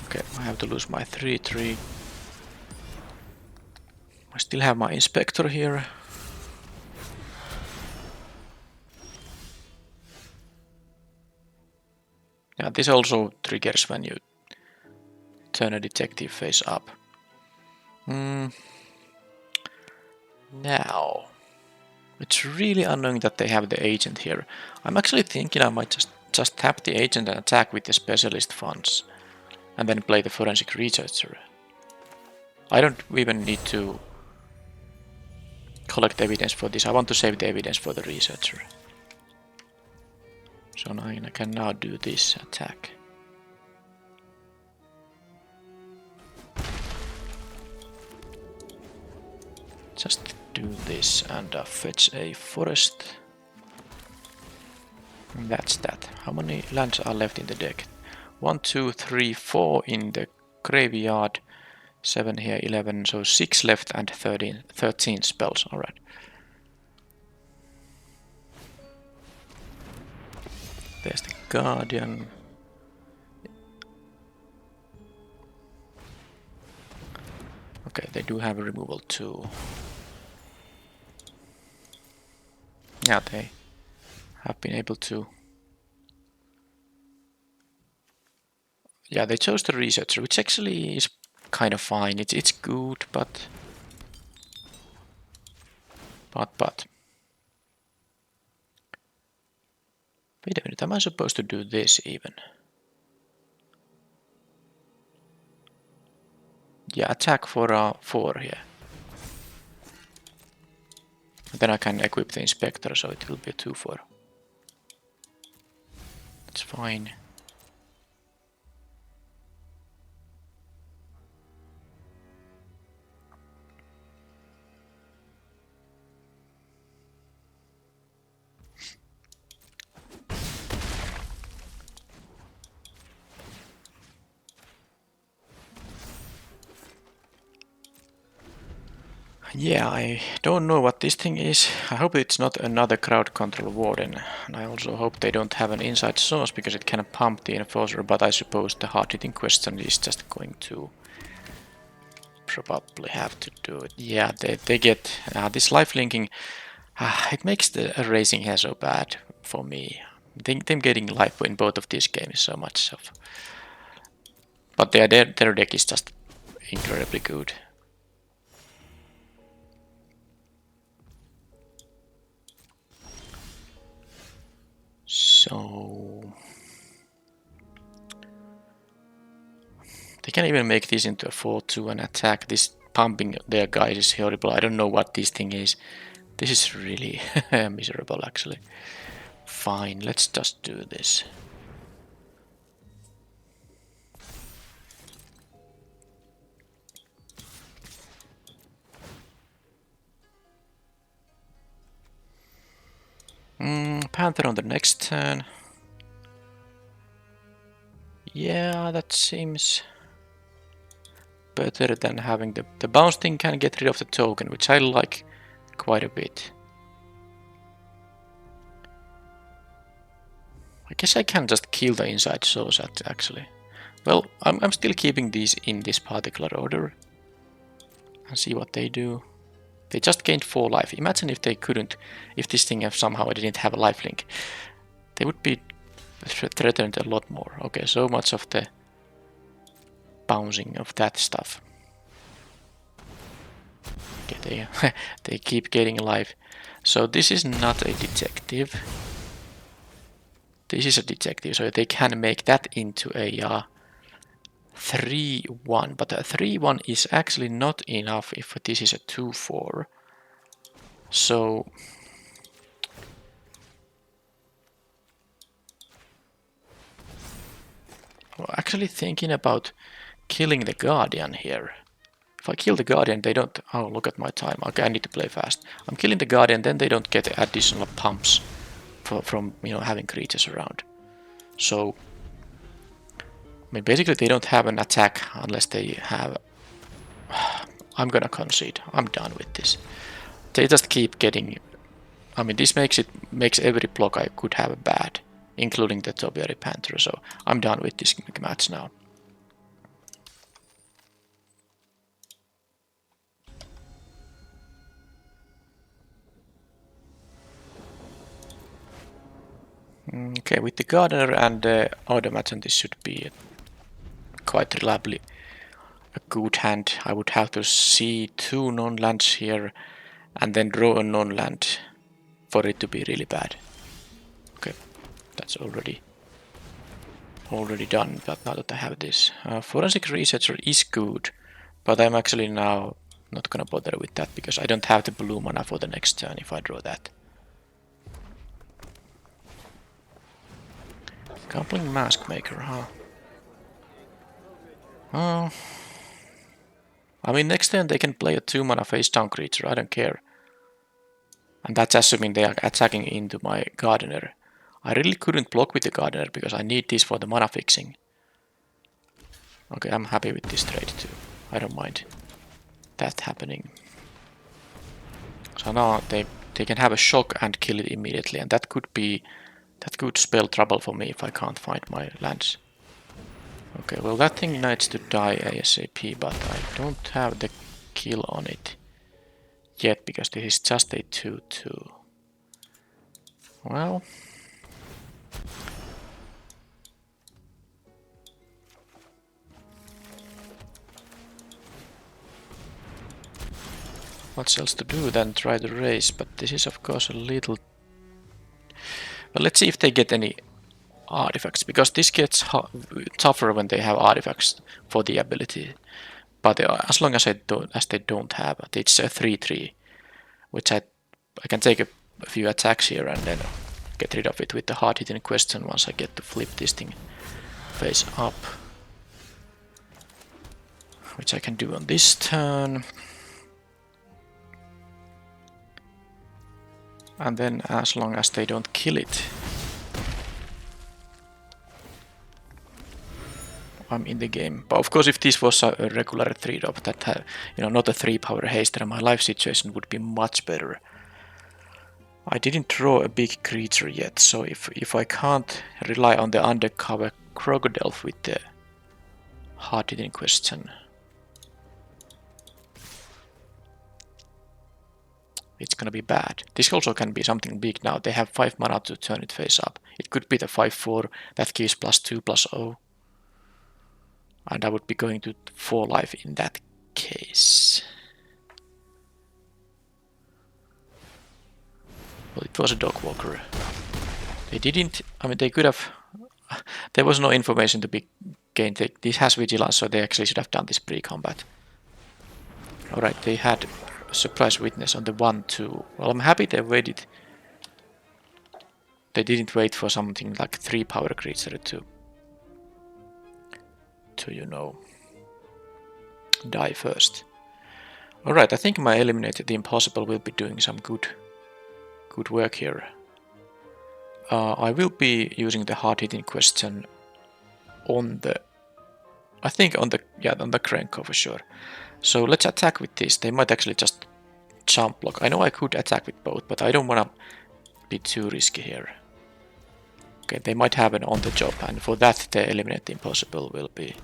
Speaker 1: Okay, I have to lose my 3/3. I still have my Inspector here. Yeah, this also triggers when you turn a detective face up. Now, it's really annoying that they have the agent here. I'm actually thinking I might just tap the agent and attack with the specialist funds, and then play the forensic researcher. I don't even need to collect evidence for this. I want to save the evidence for the researcher. So now I can now do this attack. Just do this and fetch a forest. And that's that. How many lands are left in the deck? 1, 2, 3, 4 in the graveyard. 7 here, 11, so 6 left and 13 spells. Alright. There's the Guardian. Okay, they do have a removal too. Yeah, they have been able to. Yeah, they chose the researcher, which actually is kind of fine. It's good, but. Wait a minute, am I supposed to do this even? Yeah, attack for 4 here. And then I can equip the inspector, so it will be a 2-4. That's fine. Yeah, I don't know what this thing is. I hope it's not another crowd control warden. And I also hope they don't have an inside source because it can pump the enforcer, but I suppose the hard-hitting question is just going to probably have to do it. Yeah, they get this life linking. It makes the racing here so bad for me. Them getting life in both of these games is so much of. But their deck is just incredibly good. So they can even make this into a 4-2 and attack. This pumping their guys is horrible. I don't know what this thing is. This is really miserable actually. Fine, let's just do this. Panther on the next turn. Yeah, that seems better than having the bounce thing can get rid of the token, which I like quite a bit. I guess I can just kill the inside source actually. Well, I'm still keeping these in this particular order. And see what they do. They just gained 4 life. Imagine if they couldn't, if this thing somehow didn't have a lifelink. They would be threatened a lot more. Okay, so much of the bouncing of that stuff. Okay, they keep getting life. So this is not a detective. This is a detective, so they can make that into a 3-1. But a 3-1 is actually not enough if this is a 2-4. So I'm actually thinking about killing the Guardian here. If I kill the Guardian, they don't. Oh, look at my time. Okay, I need to play fast. I'm killing the Guardian, then they don't get additional pumps from having creatures around. So, I mean, basically they don't have an attack unless they have. I'm gonna concede. I'm done with this. They just keep getting. I mean, this makes every block I could have bad, including the Topiary Panther. So I'm done with this match now. Okay, with the Gardener and the Automaton, this should be quite reliably a good hand. I would have to see 2 non-lands here and then draw a non-land for it to be really bad. Okay, that's already done, but now that I have this. Forensic Researcher is good, but I'm actually now not gonna bother with that because I don't have the blue mana for the next turn if I draw that. Gambling Mask Maker, huh? I mean, next turn they can play a 2 mana face down creature, I don't care. And that's assuming they are attacking into my Gardener. I really couldn't block with the Gardener because I need this for the mana fixing. Okay, I'm happy with this trade too. I don't mind that happening. So now they can have a shock and kill it immediately, and that could spell trouble for me if I can't find my lands. Okay, well that thing needs to die ASAP, but I don't have the kill on it yet because this is just a 2/2. Well, what's else to do than try to raise, but this is of course a little... Well, let's see if they get any artifacts, because this gets tougher when they have artifacts for the ability. But as long as they don't have it, it's a 3/3, which I can take a few attacks here and then get rid of it with the hard-hitting question once I get to flip this thing face up, which I can do on this turn. And then as long as they don't kill it, I'm in the game. But of course, if this was a regular 3-drop that had, not a 3-power haste, then my life situation would be much better. I didn't draw a big creature yet, so if I can't rely on the undercover Crocodile with the hard-hitting question, it's gonna be bad. This also can be something big now. They have 5 mana to turn it face up. It could be the 5/4 that gives +2/+0. And I would be going to 4 life in that case. Well, it was a dog walker. They didn't... I mean, they could have... There was no information to be gained. This has vigilance, so they actually should have done this pre-combat. Alright, they had a surprise witness on the 1/2. Well, I'm happy they waited. They didn't wait for something like 3-power creature to die first. Alright, I think my Eliminate the Impossible will be doing some good work here. I will be using the hard-hitting question on the... I think on the Krenko for sure. So let's attack with this. They might actually just jump block. I know I could attack with both, but I don't want to be too risky here. Okay, they might have an on the job, and for that the Eliminate the Impossible will be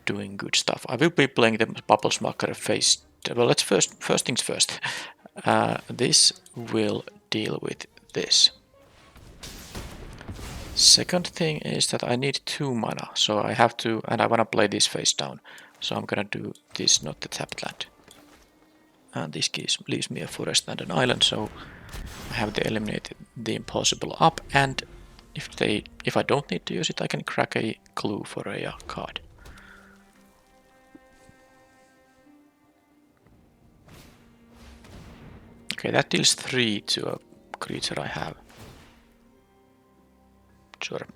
Speaker 1: doing good stuff. I will be playing the Bubble Smucker face. Well, let's first things first. This will deal with this. Second thing is that I need 2 mana, so I have to, and I want to play this face down. So I'm gonna do this, not the tapped land. And this leaves me a forest and an island, so I have to eliminate the impossible up, and if I don't need to use it, I can crack a clue for a card. Okay, that deals 3 to a creature I have. Sure.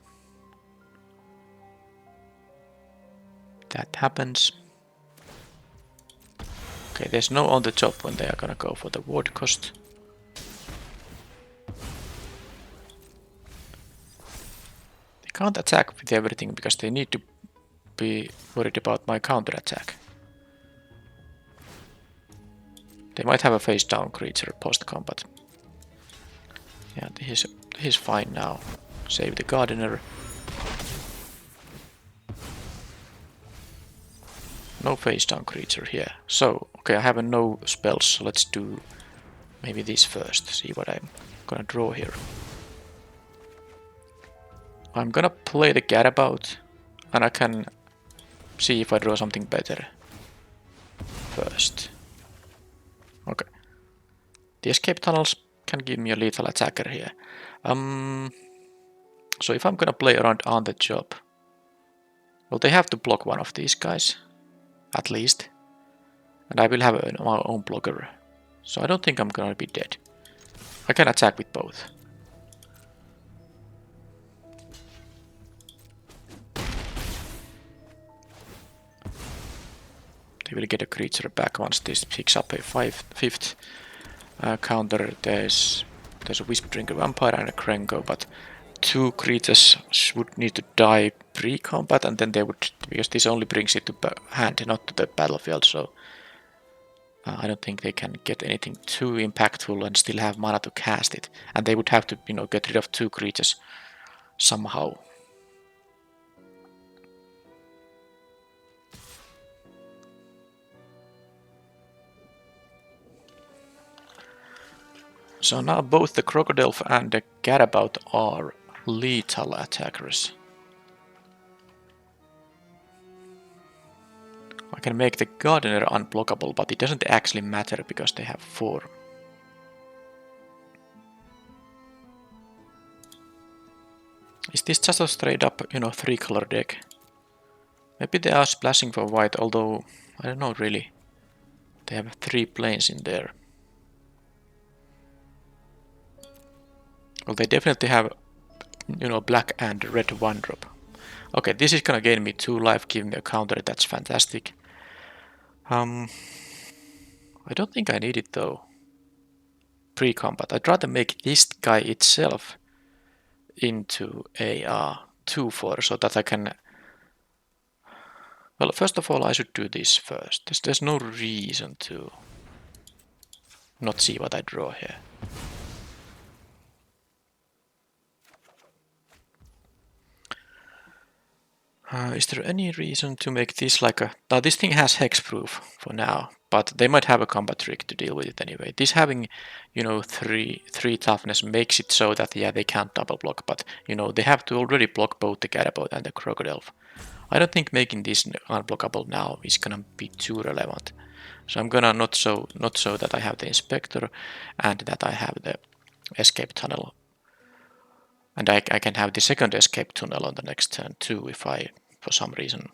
Speaker 1: That happens. Okay, there's no on the top when they are gonna go for the ward cost. They can't attack with everything because they need to be worried about my counter attack. They might have a face down creature post combat. Yeah, this is fine now. Save the Gardener. No face down creature here. So, okay, I have no spells, so let's do maybe this first. See what I'm gonna draw here. I'm gonna play the Gadabout, and I can see if I draw something better first. Okay, The escape tunnels can give me a lethal attacker here. So if I'm gonna play around on the job, well, they have to block one of these guys, at least. And I will have my own blocker. So I don't think I'm gonna be dead. I can attack with both. They will get a creature back once this picks up a fifth counter. There's a Whispering Vampire and a Krenko, but 2 creatures would need to die pre-combat, and then they would, because this only brings it to hand, not to the battlefield, so I don't think they can get anything too impactful and still have mana to cast it. And they would have to, get rid of 2 creatures somehow. So now both the Crocodile and the Gadabout are lethal attackers. I can make the Gardener unblockable, but it doesn't actually matter because they have 4. Is this just a straight up, 3-color deck? Maybe they are splashing for white, although I don't know really. They have 3 planes in there. Well, they definitely have, black and red 1-drop. Okay, this is gonna gain me 2 life, give me a counter, that's fantastic. I don't think I need it though. Pre-combat. I'd rather make this guy itself into a 2/4 so that I can... Well, first of all, I should do this first. There's no reason to not see what I draw here. Is there any reason to make this like a... Now this thing has hexproof for now, but they might have a combat trick to deal with it anyway. This having, 3 toughness makes it so that, yeah, they can't double block, but, they have to already block both the Gadabout and the Crocodile. I don't think making this unblockable now is gonna be too relevant. So I'm gonna not so that I have the Inspector and that I have the escape tunnel. And I can have the second escape tunnel on the next turn too if I, for some reason,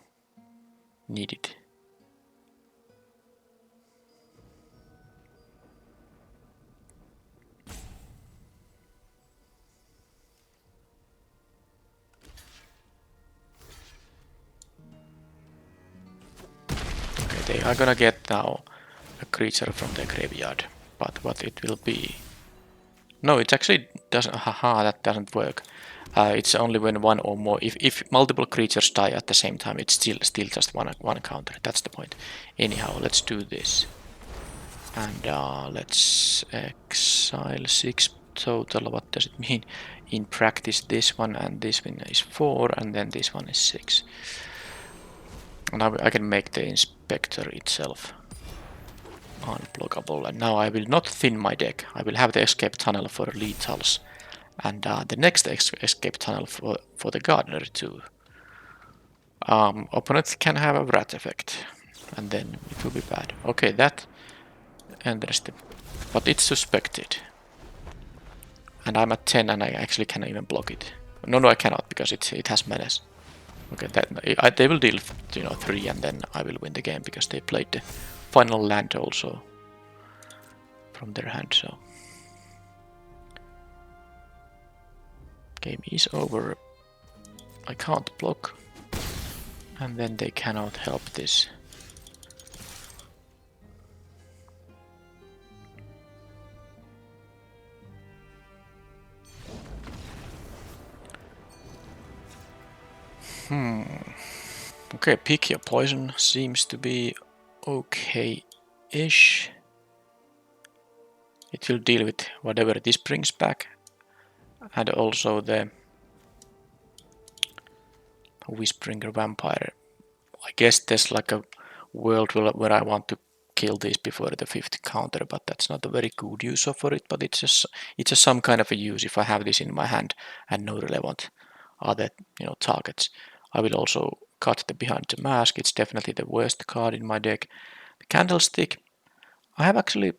Speaker 1: need it. Okay, they are gonna get now a creature from the graveyard, but what it will be... No, it actually doesn't... Haha, that doesn't work. It's only when one or more... If multiple creatures die at the same time, it's still just one counter. That's the point. Anyhow, let's do this. And let's exile 6 total. What does it mean? In practice, this one and this one is 4, and then this one is 6. And I can make the Inspector itself unblockable. And now I will not thin my deck. I will have the escape tunnel for lethals. And the next escape tunnel for the Gardener too. Opponent can have a Wrath effect. And then it will be bad. Okay, that... Interesting. But it's suspected. And I'm at 10 and I actually cannot even block it. No, I cannot because it has menace. Okay, they will deal 3 and then I will win the game because they played the final land also from their hand, so... Game is over. I can't block. And then they cannot help this. Okay, pick your poison seems to be okay-ish. It will deal with whatever this brings back. And also the Whispering Vampire. I guess there's like a world where I want to kill these before the 5th counter, but that's not a very good use for it, but it's just some kind of a use if I have this in my hand and no relevant other targets. I will also cut the Behind the Mask. It's definitely the worst card in my deck. The Candlestick, I have actually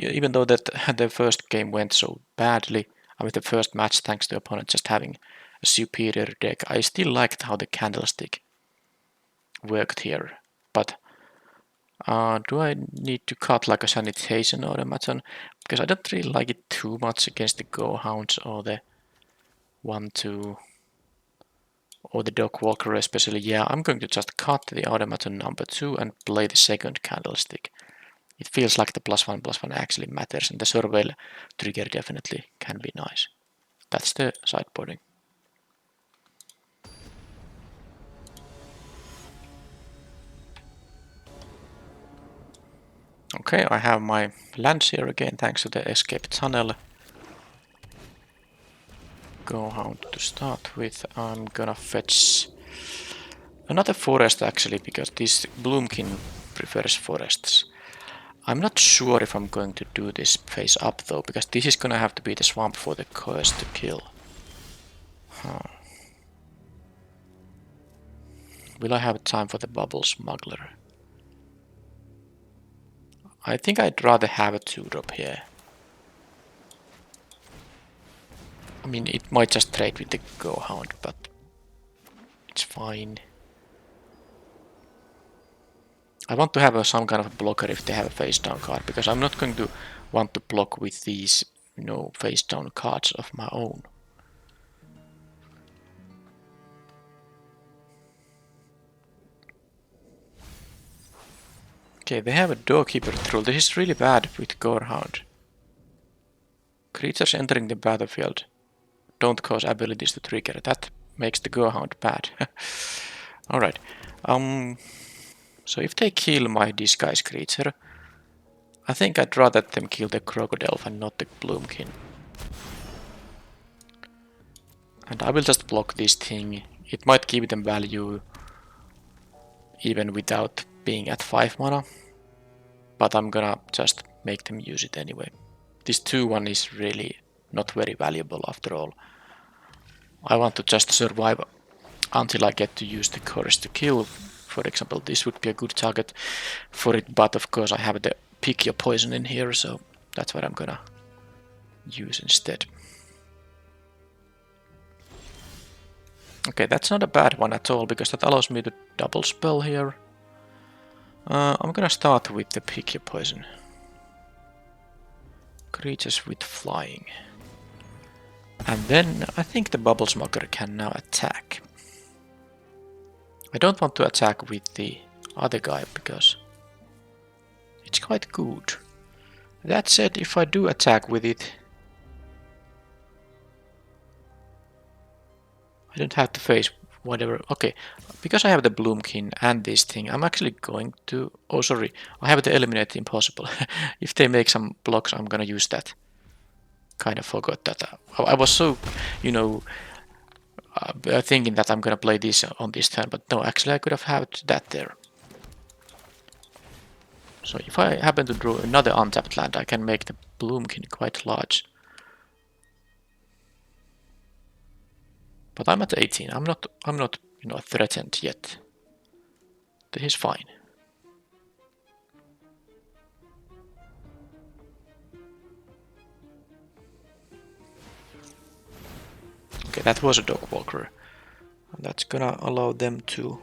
Speaker 1: even though that the first game went so badly, I mean the first match thanks to opponent just having a superior deck, I still liked how the candlestick worked here. But do I need to cut like a sanitation automaton? Because I don't really like it too much against the Go Hounds or the 1-2 or the Dog Walker especially. Yeah, I'm going to just cut the automaton number 2 and play the second candlestick. It feels like the +1/+1 actually matters, and the surveil trigger definitely can be nice. That's the sideboarding. Okay, I have my lands here again thanks to the escape tunnel. Go Hound to start with. I'm gonna fetch another forest actually, because this Bloomkin prefers forests. I'm not sure if I'm going to do this face up though, because this is gonna have to be the swamp for the curse to kill. Will I have time for the bubble smuggler? I think I'd rather have a 2-drop here. I mean, it might just trade with the Go Hound, but it's fine. I want to have some kind of a blocker if they have a face down card, because I'm not going to want to block with these, face down cards of my own. Okay, they have a Doorkeeper Troll. This is really bad with Gorehound. Creatures entering the battlefield don't cause abilities to trigger. That makes the Gorehound bad. Alright. So if they kill my disguise creature, I think I'd rather them kill the Crocodile and not the Bloomkin. And I will just block this thing. It might give them value even without being at 5 mana. But I'm gonna just make them use it anyway. This 2-1 is really not very valuable after all. I want to just survive until I get to use the curse to kill. For example, this would be a good target for it, but of course I have the pick your poison in here, so that's what I'm gonna use instead. Okay, that's not a bad one at all, because that allows me to double spell here. I'm gonna start with the pick your poison. Creatures with flying. And then I think the bubble smuggler can now attack. I don't want to attack with the other guy because it's quite good. That said, if I do attack with it, I don't have to face whatever. Okay, because I have the Bloomkin and this thing, I'm actually going to... Oh, sorry, I have the Eliminate the Impossible. If they make some blocks, I'm gonna use that. Kind of forgot that. I was so, thinking that I'm gonna play this on this turn, but no, actually I could have had that there. So if I happen to draw another untapped land, I can make the Bloomkin quite large. But I'm at 18. I'm not threatened yet. This is fine. Okay, that was a Dog Walker. And that's gonna allow them to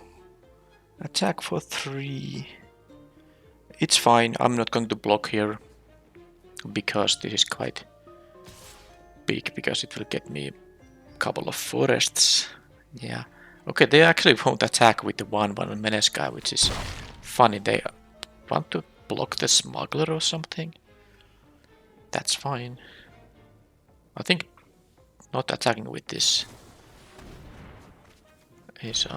Speaker 1: attack for 3. It's fine. I'm not going to block here because this is quite big, because it will get me a couple of forests. Yeah. Okay, they actually won't attack with the 1/1 menace guy, which is funny. They want to block the smuggler or something. That's fine. I think not attacking with this is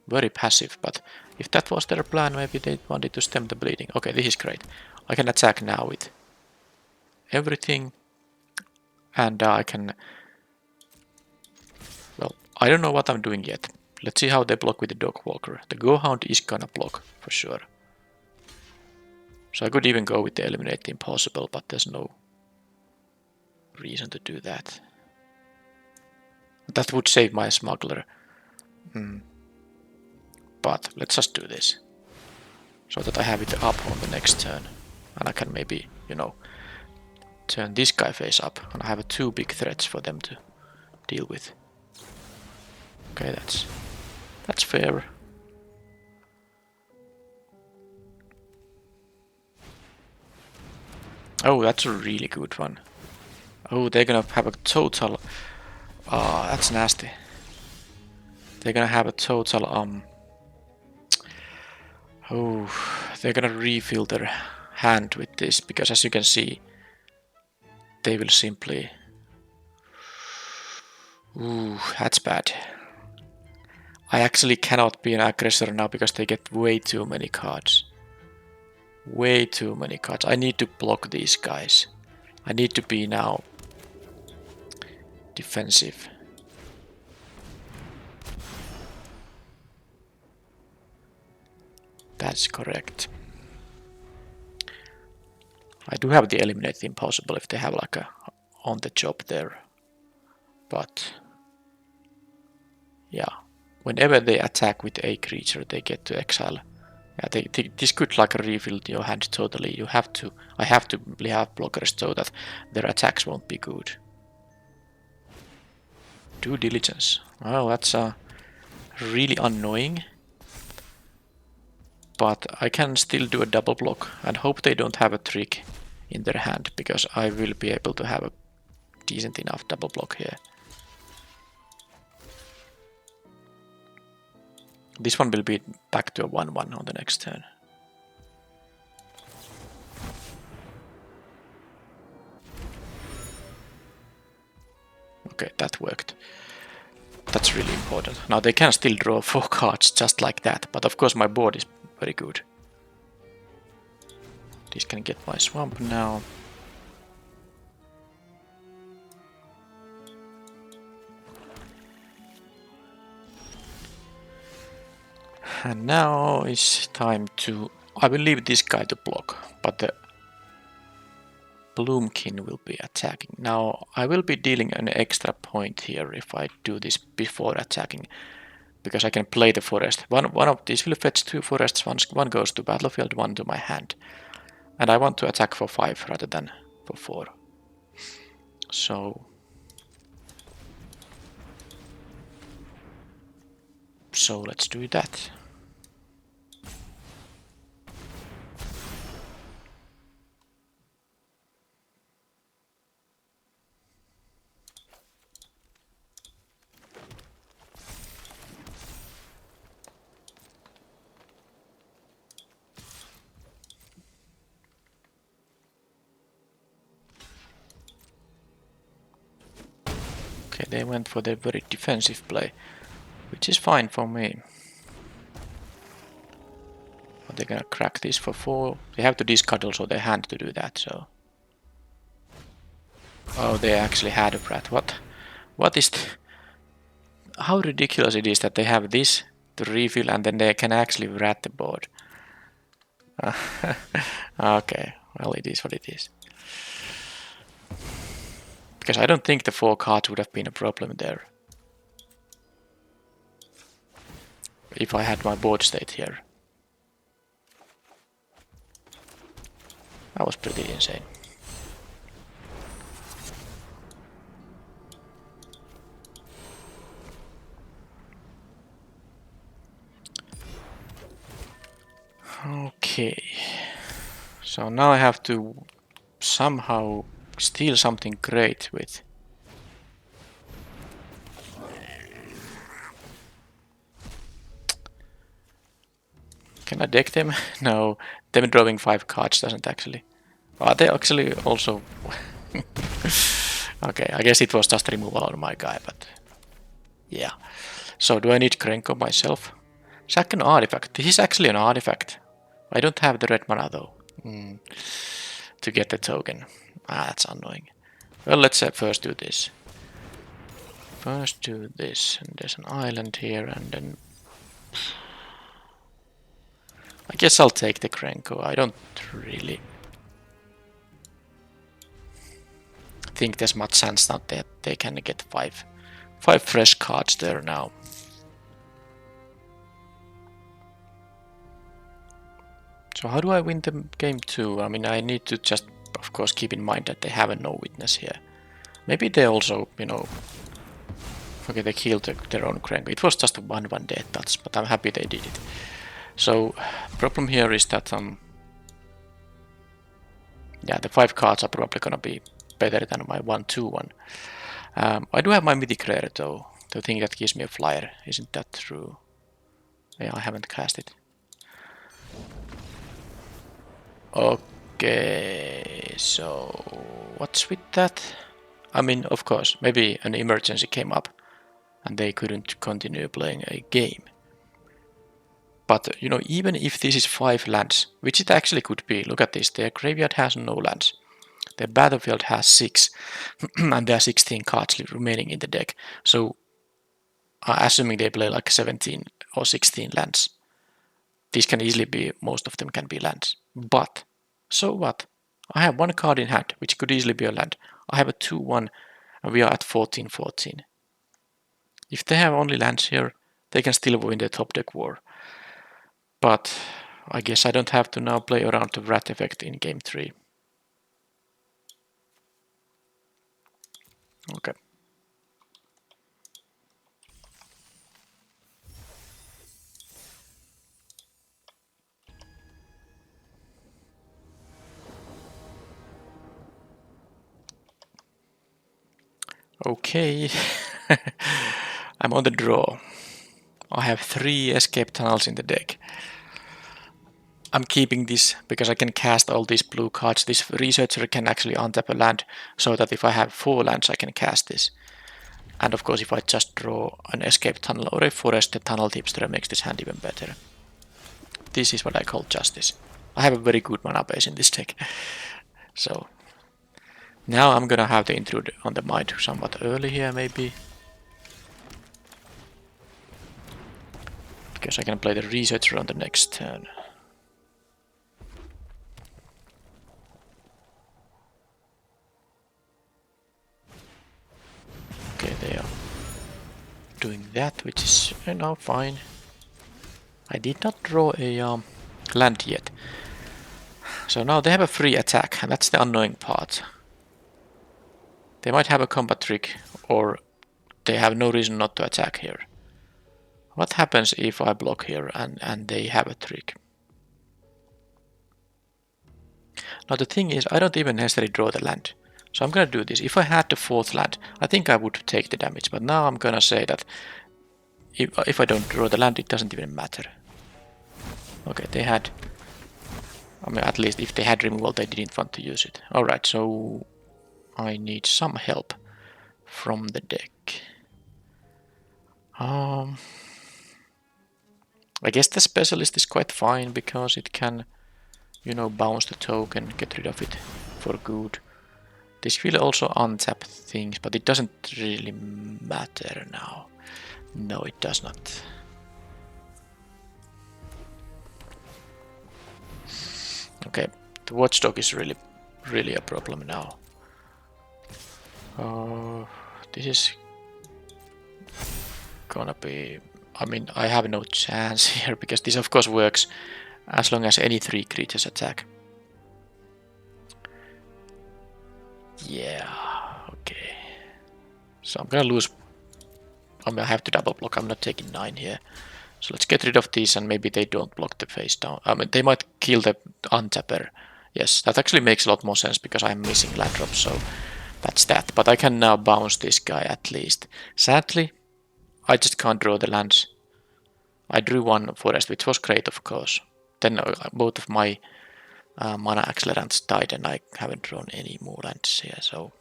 Speaker 1: very passive, but if that was their plan, maybe they wanted to stem the bleeding. Okay, this is great. I can attack now with everything, and I can... Well, I don't know what I'm doing yet. Let's see how they block with the Dog Walker. The Go Hound is gonna block, for sure. So I could even go with the Eliminate the Impossible, but there's no reason to do that. That would save my smuggler. But let's just do this, so that I have it up on the next turn. And I can maybe, you know, turn this guy face up, and I have 2 big threats for them to deal with. Okay, that's fair. Oh, that's a really good one. Oh, they're gonna have a total... Oh, that's nasty. They're gonna have a total, oh, they're gonna refill their hand with this, because as you can see, they will simply... Ooh, that's bad. I actually cannot be an aggressor now because they get way too many cards. Way too many cards. I need to block these guys. I need to be now defensive. That's correct. I do have the eliminate the impossible if they have like a on the job there. But yeah, whenever they attack with a creature, they get to exile. Yeah, this could like refill your hand totally. You have to. I have to have blockers so that their attacks won't be good. Due diligence. Well, that's really annoying. But I can still do a double block and hope they don't have a trick in their hand, because I will be able to have a decent enough double block here. This one will be back to a 1-1 on the next turn. Okay, that worked. That's really important. Now they can still draw 4 cards just like that, but of course my board is very good. This can get my swamp now. And now it's time to... I will leave this guy to block, but the Bloomkin will be attacking. Now I will be dealing an extra point here if I do this before attacking, because I can play the forest. One of these will fetch 2 forests, one goes to battlefield, one to my hand. And I want to attack for 5 rather than for 4. So let's do that. Okay, they went for their very defensive play, which is fine for me. But they're gonna crack this for 4. They have to discard also their hand to do that, so... Oh, they actually had a brat. What is... How ridiculous it is that they have this to refill and then they can actually rat the board. Okay, well, it is what it is. Because I don't think the 4 cards would have been a problem there. If I had my board state here. That was pretty insane. Okay. So now I have to somehow steal something great with. Can I deck them? No, them drawing 5 cards doesn't actually. Are they actually also... Okay, I guess it was just removal on my guy, but... Yeah. So do I need Krenko myself? Sack an artifact. This is actually an artifact. I don't have the red mana though. To get the token. That's annoying. Well, let's first do this. First do this, and there's an island here, and then... I guess I'll take the Krenko. I don't really think there's much chance that they can get 5 fresh cards there now. So how do I win the game 2? I mean, I need to just, of course, keep in mind that they have a no witness here. Maybe they also, you know... Okay, they killed their own Krenk. It was just a 1-1 death touch, but I'm happy they did it. So, problem here is that, yeah, the 5 cards are probably gonna be better than my 1-2-1. I do have my Mythic Rare though, the thing that gives me a flyer. Isn't that true? Yeah, I haven't cast it. Okay, so what's with that? I mean, of course, maybe an emergency came up and they couldn't continue playing a game. But, you know, even if this is 5 lands, which it actually could be, look at this, their graveyard has no lands. Their battlefield has 6, and there are 16 cards remaining in the deck. So, assuming they play like 17 or 16 lands, these can easily be, most of them can be lands. But, so what? I have 1 card in hand, which could easily be a land. I have a 2-1, and we are at 14-14. If they have only lands here, they can still win the top deck war. But I guess I don't have to now play around the Rat effect in game 3. Okay. Okay. I'm on the draw. I have 3 escape tunnels in the deck. I'm keeping this because I can cast all these blue cards. This researcher can actually untap a land so that if I have 4 lands I can cast this. And of course if I just draw an escape tunnel or a forest, the tunnel tipster makes this hand even better. This is what I call justice. I have a very good mana base in this deck. So now I'm gonna have the Intrude on the mind somewhat early here maybe. Because I can play the researcher on the next turn. Okay, they are doing that, which is now fine. I did not draw a land yet. So now they have a free attack, and that's the annoying part. They might have a combat trick, or they have no reason not to attack here. What happens if I block here and they have a trick? Now the thing is, I don't even necessarily draw the land. So I'm gonna do this. If I had the 4th land, I think I would take the damage. But now I'm gonna say that if I don't draw the land, it doesn't even matter. Okay, they had... I mean, at least if they had removal, they didn't want to use it. Alright, so I need some help from the deck. I guess the specialist is quite fine because it can, you know, bounce the token, get rid of it for good. This will also untap things, but it doesn't really matter now. No, it does not. Okay, the watchdog is really a problem now. This is gonna be... I mean, I have no chance here, because this of course works as long as any 3 creatures attack. Yeah, okay. So I'm gonna lose... I mean, I have to double block, I'm not taking 9 here. So let's get rid of these and maybe they don't block the face down. I mean, they might kill the untapper. Yes, that actually makes a lot more sense because I'm missing land drops, so that's that. But I can now bounce this guy at least. Sadly, I just can't draw the lands. I drew 1 forest, which was great, of course. Then both of my mana accelerants died and I haven't drawn any more lands here, so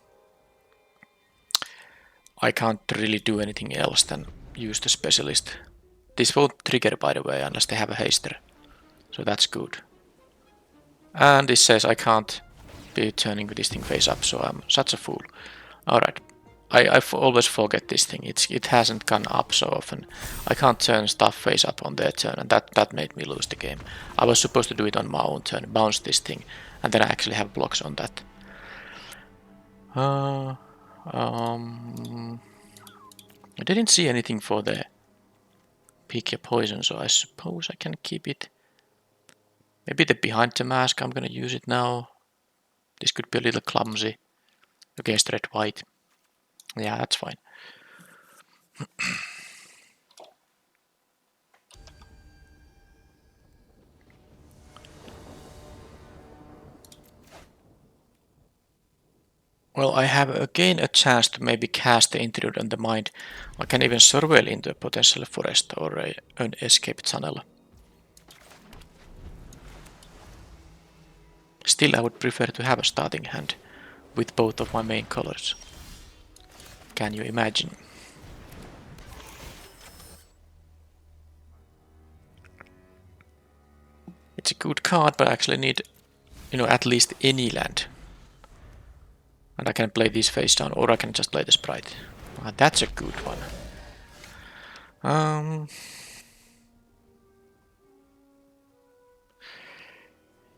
Speaker 1: I can't really do anything else than use the specialist. This won't trigger, by the way, unless they have a haster, so that's good. And this says I can't be turning this thing face up, so I'm such a fool. Alright, I always forget this thing, it hasn't gone up so often. I can't turn stuff face up on their turn, and that made me lose the game. I was supposed to do it on my own turn, bounce this thing, and then I actually have blocks on that. I didn't see anything for the pick a poison, so I suppose I can keep it Maybe the behind the mask, I'm gonna use it now. This could be a little clumsy against red-white. Yeah, that's fine. Well, I have again a chance to maybe cast the Intrude on the mind. I can even surveil into a potential forest or an escape tunnel. Still, I would prefer to have a starting hand with both of my main colors. Can you imagine? It's a good card, but I actually need, at least any land. And I can play this face down, or I can just play the sprite. That's a good one.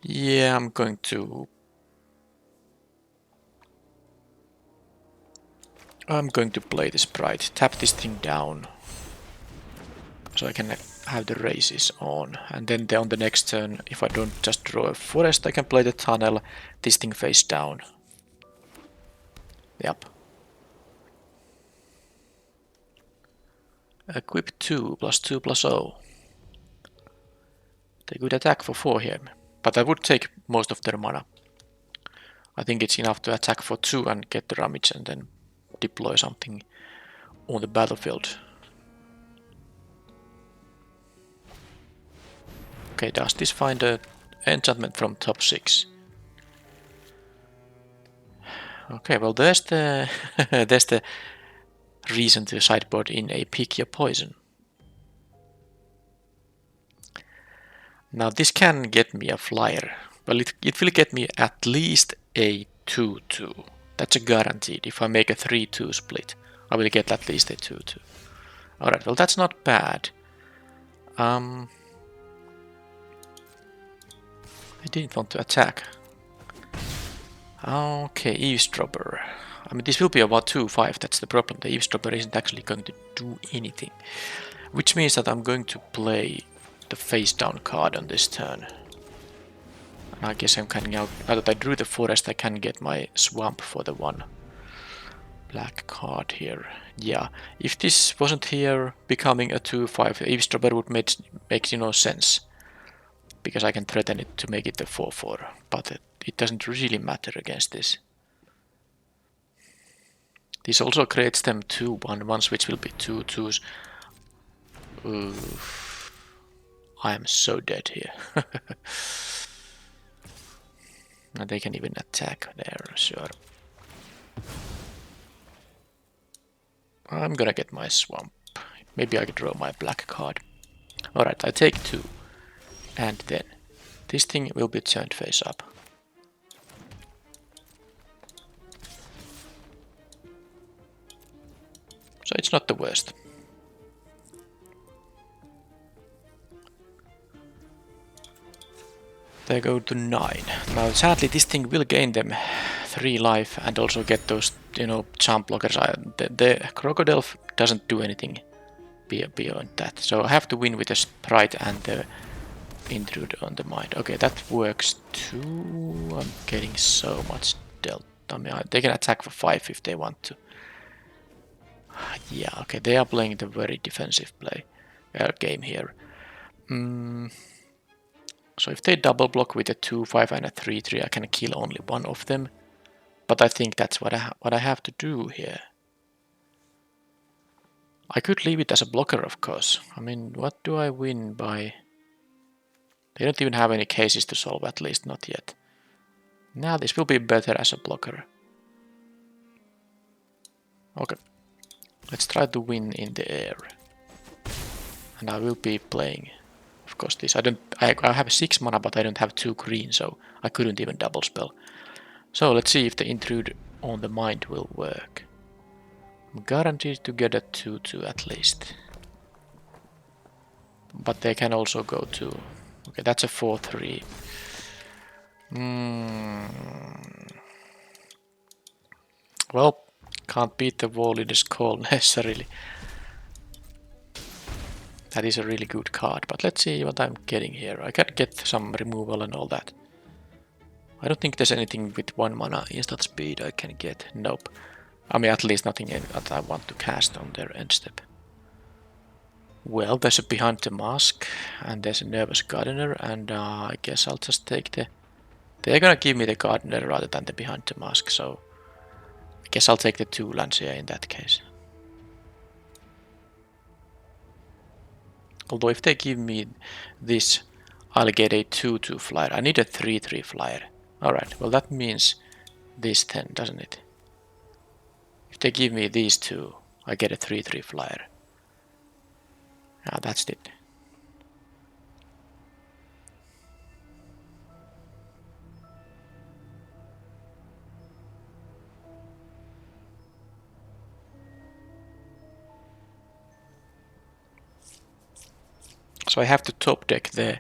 Speaker 1: Yeah, I'm going to play the sprite. Tap this thing down, so I can have the races on. And then on the next turn, if I don't just draw a forest, I can play the tunnel. This thing face down. Yep. Equip 2 plus 2 plus 0. They could attack for 4 here, but I would take most of their mana. I think it's enough to attack for 2 and get the damage and then deploy something on the battlefield. Okay, does this find an enchantment from top 6? Okay, well there's the there's the reason to sideboard in a pick your poison. Now this can get me a flyer. Well, it will get me at least a 2-2. That's a guaranteed. If I make a 3-2 split, I will get at least a 2-2. Alright, well that's not bad. I didn't want to attack. Okay, eavesdropper. I mean, this will be about 2-5, that's the problem. The eavesdropper isn't actually going to do anything. Which means that I'm going to play the face down card on this turn. And I guess I'm coming out, now that I drew the forest, I can get my swamp for the one black card here. Yeah, if this wasn't here, becoming a 2-5, eavesdropper would make sense. Because I can threaten it to make it a 4-4, but it doesn't really matter against this. This also creates them 2-1-1s, which will be 2-2s. I am so dead here. And they can even attack there, sure. I'm gonna get my swamp. Maybe I could draw my black card. Alright, I take 2. And then this thing will be turned face up. So it's not the worst. They go to 9. Now sadly this thing will gain them 3 life and also get those, jump blockers. The crocodile doesn't do anything beyond that. So I have to win with the sprite and the intrude on the mind. Okay, that works too. I'm getting so much delta. I mean, they can attack for 5 if they want to. Yeah, okay, they are playing the very defensive game here. So if they double block with a 2-5 and a 3-3, I can kill only one of them. But I think that's what I have to do here. I could leave it as a blocker, of course. I mean, what do I win by? They don't even have any cases to solve, at least not yet. Now this will be better as a blocker. Okay. Let's try to win in the air. And I will be playing, of course, this. I have 6 mana, but I don't have 2 green, so I couldn't even double spell. So let's see if the intrude on the mind will work. I'm guaranteed to get a 2-2 at least. But they can also go to... Okay, that's a 4-3. Well, can't beat the wall in this call necessarily. That is a really good card, but let's see what I'm getting here. I can get some removal and all that. I don't think there's anything with 1 mana instant speed I can get. Nope. I mean, at least nothing that I want to cast on their end step. Well, there's a Behind the Mask, and there's a Nervous Gardener, and I guess I'll just take the... They're gonna give me the Gardener rather than the Behind the Mask, so... I guess I'll take the 2 lands here in that case. Although if they give me this, I'll get a 2/2 flyer. I need a 3/3 flyer. Alright, well that means this then, doesn't it? If they give me these two, I get a 3/3 flyer. Ah, that's it. So I have to top deck the,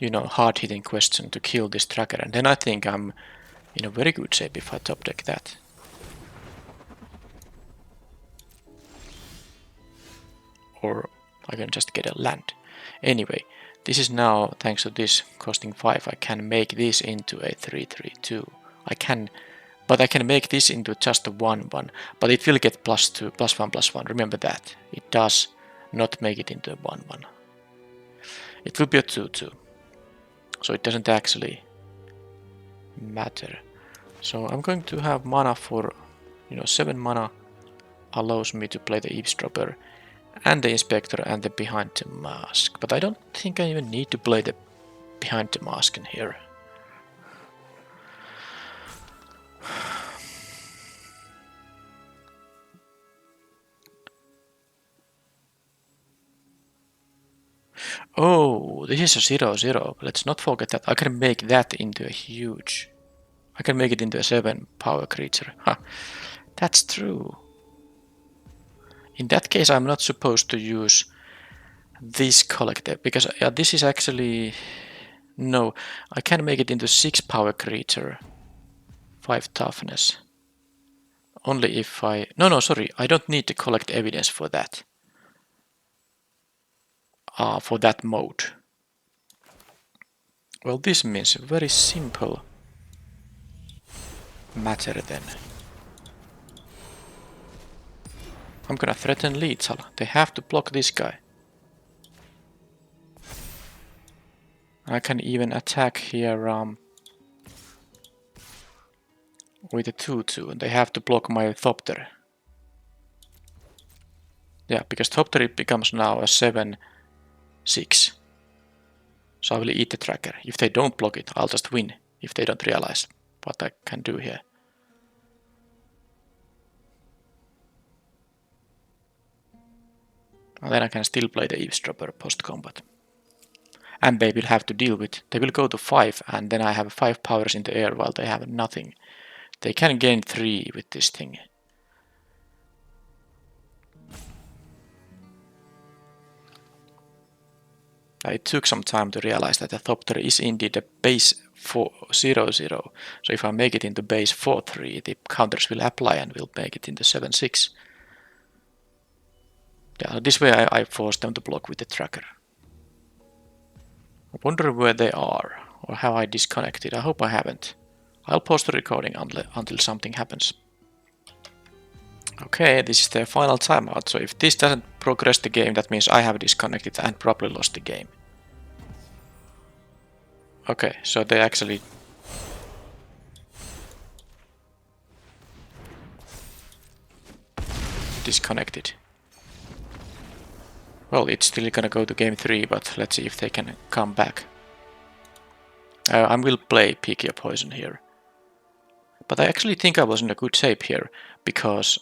Speaker 1: hard-hitting question to kill this tracker, and then I think I'm in a very good shape if I top deck that. Or I can just get a land. Anyway, this is now, thanks to this costing 5, I can make this into a 3/3/2. But I can make this into just a 1/1, but it will get +2, +1/+1, remember that. It does not make it into a 1/1. It will be a 2/2, so it doesn't actually matter. So I'm going to have mana for, 7 mana allows me to play the Eavesdropper and the Inspector and the Behind the Mask, but I don't think I even need to play the Behind the Mask in here. Oh, this is a 0/0. Let's not forget that I can make that into a huge... I can make it into a 7 power creature. Huh. That's true. In that case, I'm not supposed to use this collector, because this is actually... No, I can make it into 6 power creature. 5 toughness. Only if I... No, sorry, I don't need to collect evidence for that. For that mode. Well, this means a very simple matter then. I'm gonna threaten lethal. They have to block this guy. I can even attack here with a 2/2, and they have to block my Thopter. Yeah, because Thopter it becomes now a 7/6. So I will eat the tracker. If they don't block it, I'll just win, if they don't realize what I can do here. And then I can still play the Eavesdropper post-combat. And they will have to deal with... They will go to 5, and then I have 5 powers in the air while they have nothing. They can gain 3 with this thing. It took some time to realize that the Thopter is indeed a base 4/0/0. So if I make it into base 4/3, the counters will apply and will make it into 7/6. Yeah, this way I force them to block with the tracker. I wonder where they are, or have I disconnected? I hope I haven't. I'll pause the recording until something happens. Okay, this is their final timeout, so if this doesn't progress the game, that means I have disconnected and probably lost the game. Okay, so they actually... disconnected. Well, it's still gonna go to game 3, but let's see if they can come back. I will play Pick Your Poison here. But I actually think I was in a good shape here, because,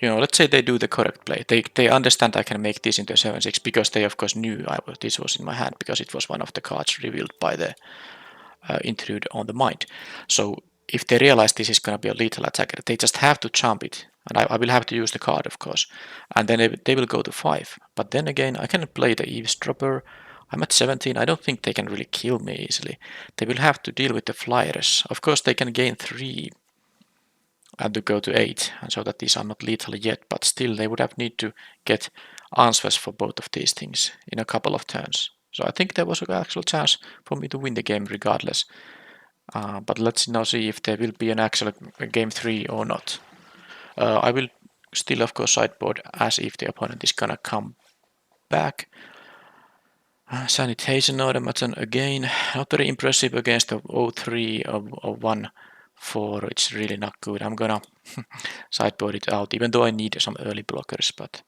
Speaker 1: let's say they do the correct play. They understand I can make this into a 7/6, because they of course knew this was in my hand, because it was one of the cards revealed by the Intrude on the Mind. So if they realize this is gonna be a lethal attacker, they just have to jump it. And I will have to use the card, of course. And then they will go to 5. But then again, I can play the Eavesdropper. I'm at 17. I don't think they can really kill me easily. They will have to deal with the flyers. Of course, they can gain 3 and to go to 8, and so that these are not lethal yet, but still they would have need to get answers for both of these things in a couple of turns. So I think there was an actual chance for me to win the game regardless. But let's now see if there will be an actual game 3 or not. I will still of course sideboard as if the opponent is gonna come back. Sanitation automaton again, not very impressive against the BO3 of 1-4, it's really not good. I'm gonna sideboard it out, even though I need some early blockers, but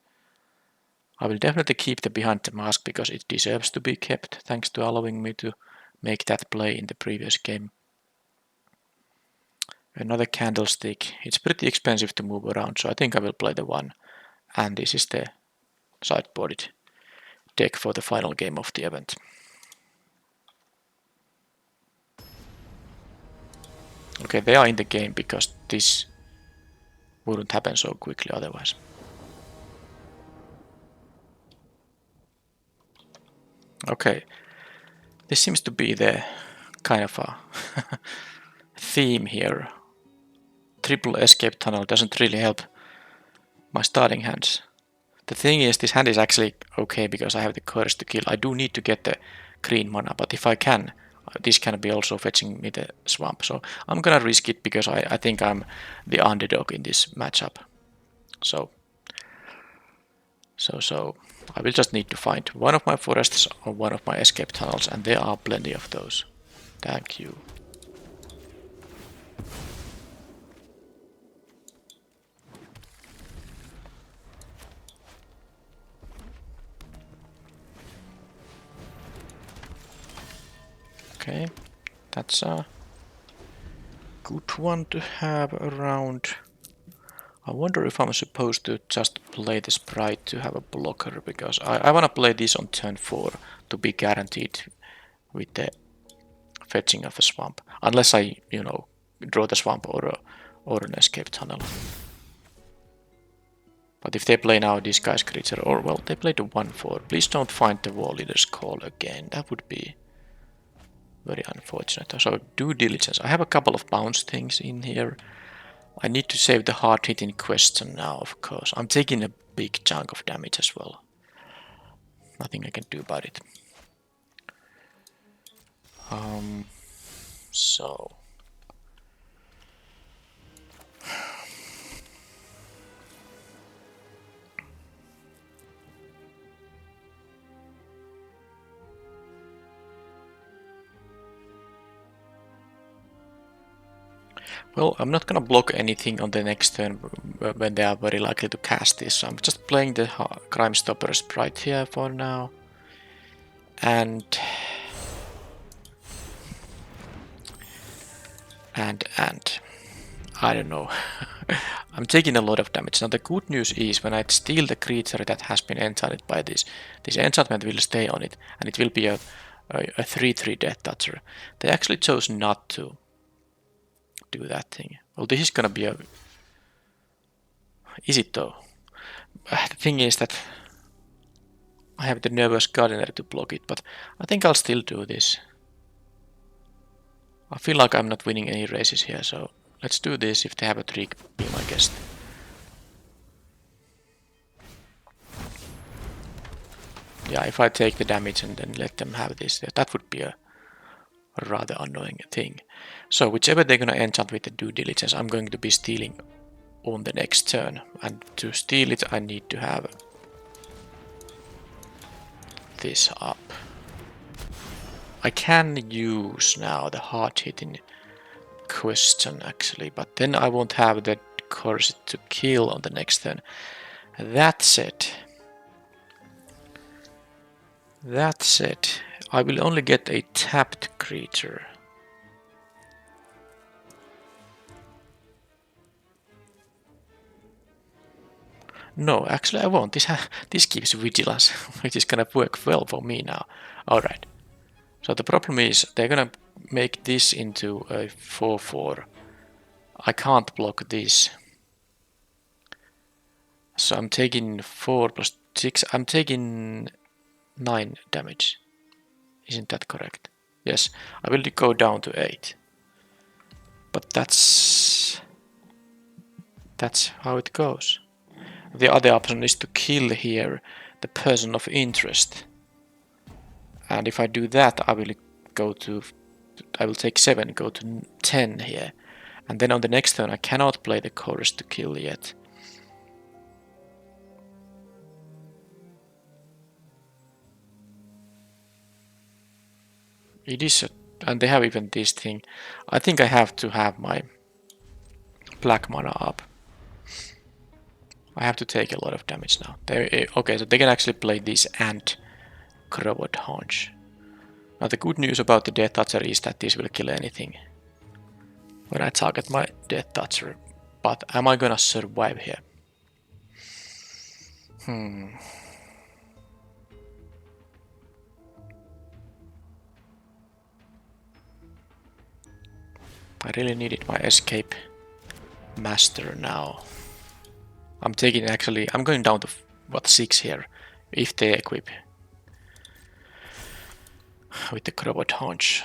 Speaker 1: I will definitely keep the behind the mask because it deserves to be kept, thanks to allowing me to make that play in the previous game. Another candlestick, it's pretty expensive to move around, so I think I will play the one, and this is the sideboarded deck for the final game of the event. Okay, they are in the game because this wouldn't happen so quickly otherwise. Okay, this seems to be the kind of a theme here. Triple escape tunnel doesn't really help my starting hands. The thing is, this hand is actually okay because I have the courage to kill. I do need to get the green mana, but if I can, this can be also fetching me the swamp. So I'm gonna risk it because I think I'm the underdog in this matchup. So I will just need to find one of my forests or one of my escape tunnels, and there are plenty of those. Thank you. Okay, that's a good one to have around. I wonder if I'm supposed to just play the sprite to have a blocker, because I want to play this on turn 4 to be guaranteed with the fetching of a swamp. Unless I, draw the swamp or an escape tunnel. But if they play now disguise creature, or well, they played a 1-4. Please don't find the war leader's call again. That would be very unfortunate. So due diligence. I have a couple of bounce things in here. I need to save the hard hitting question now, of course. I'm taking a big chunk of damage as well. Nothing I can do about it. So well, I'm not gonna block anything on the next turn when they are very likely to cast this. So I'm just playing the Crime Stopper sprite here for now. And I don't know. I'm taking a lot of damage. Now the good news is when I steal the creature that has been enchanted by this enchantment will stay on it, and it will be a 3/3 Death Toucher. They actually chose not to do that thing. Well, this is gonna be a... Is it though? The thing is that I have the Nervous Gardener to block it, but I think I'll still do this. I feel like I'm not winning any races here, so let's do this. If they have a trick, be my guest. Yeah, if I take the damage and then let them have this, that would be a rather annoying thing. So whichever they're gonna enchant with the due diligence, I'm going to be stealing on the next turn. And to steal it, I need to have this up. I can use now the hard-hitting question actually, but then I won't have the courage to kill on the next turn. That said, I will only get a tapped creature. No, actually I won't. This gives vigilance, which is gonna work well for me now. Alright. So the problem is they're gonna make this into a 4/4. I can't block this. So I'm taking 4 plus 6. I'm taking 9 damage. Isn't that correct? Yes, I will go down to 8. But that's That's how it goes. The other option is to kill here the person of interest. And if I do that, I will take 7, go to 10 here. And then on the next turn I cannot play the chorus to kill yet. It is and they have even this thing. I think I have to have my black mana up. I have to take a lot of damage now. Okay, so they can actually play this and Crowd Haunch. Now the good news about the Death Toucher is that this will kill anything when I target my Death Toucher. But am I gonna survive here? I really needed my escape master now. I'm going down to what, 6 here, if they equip with the Crowd Haunch.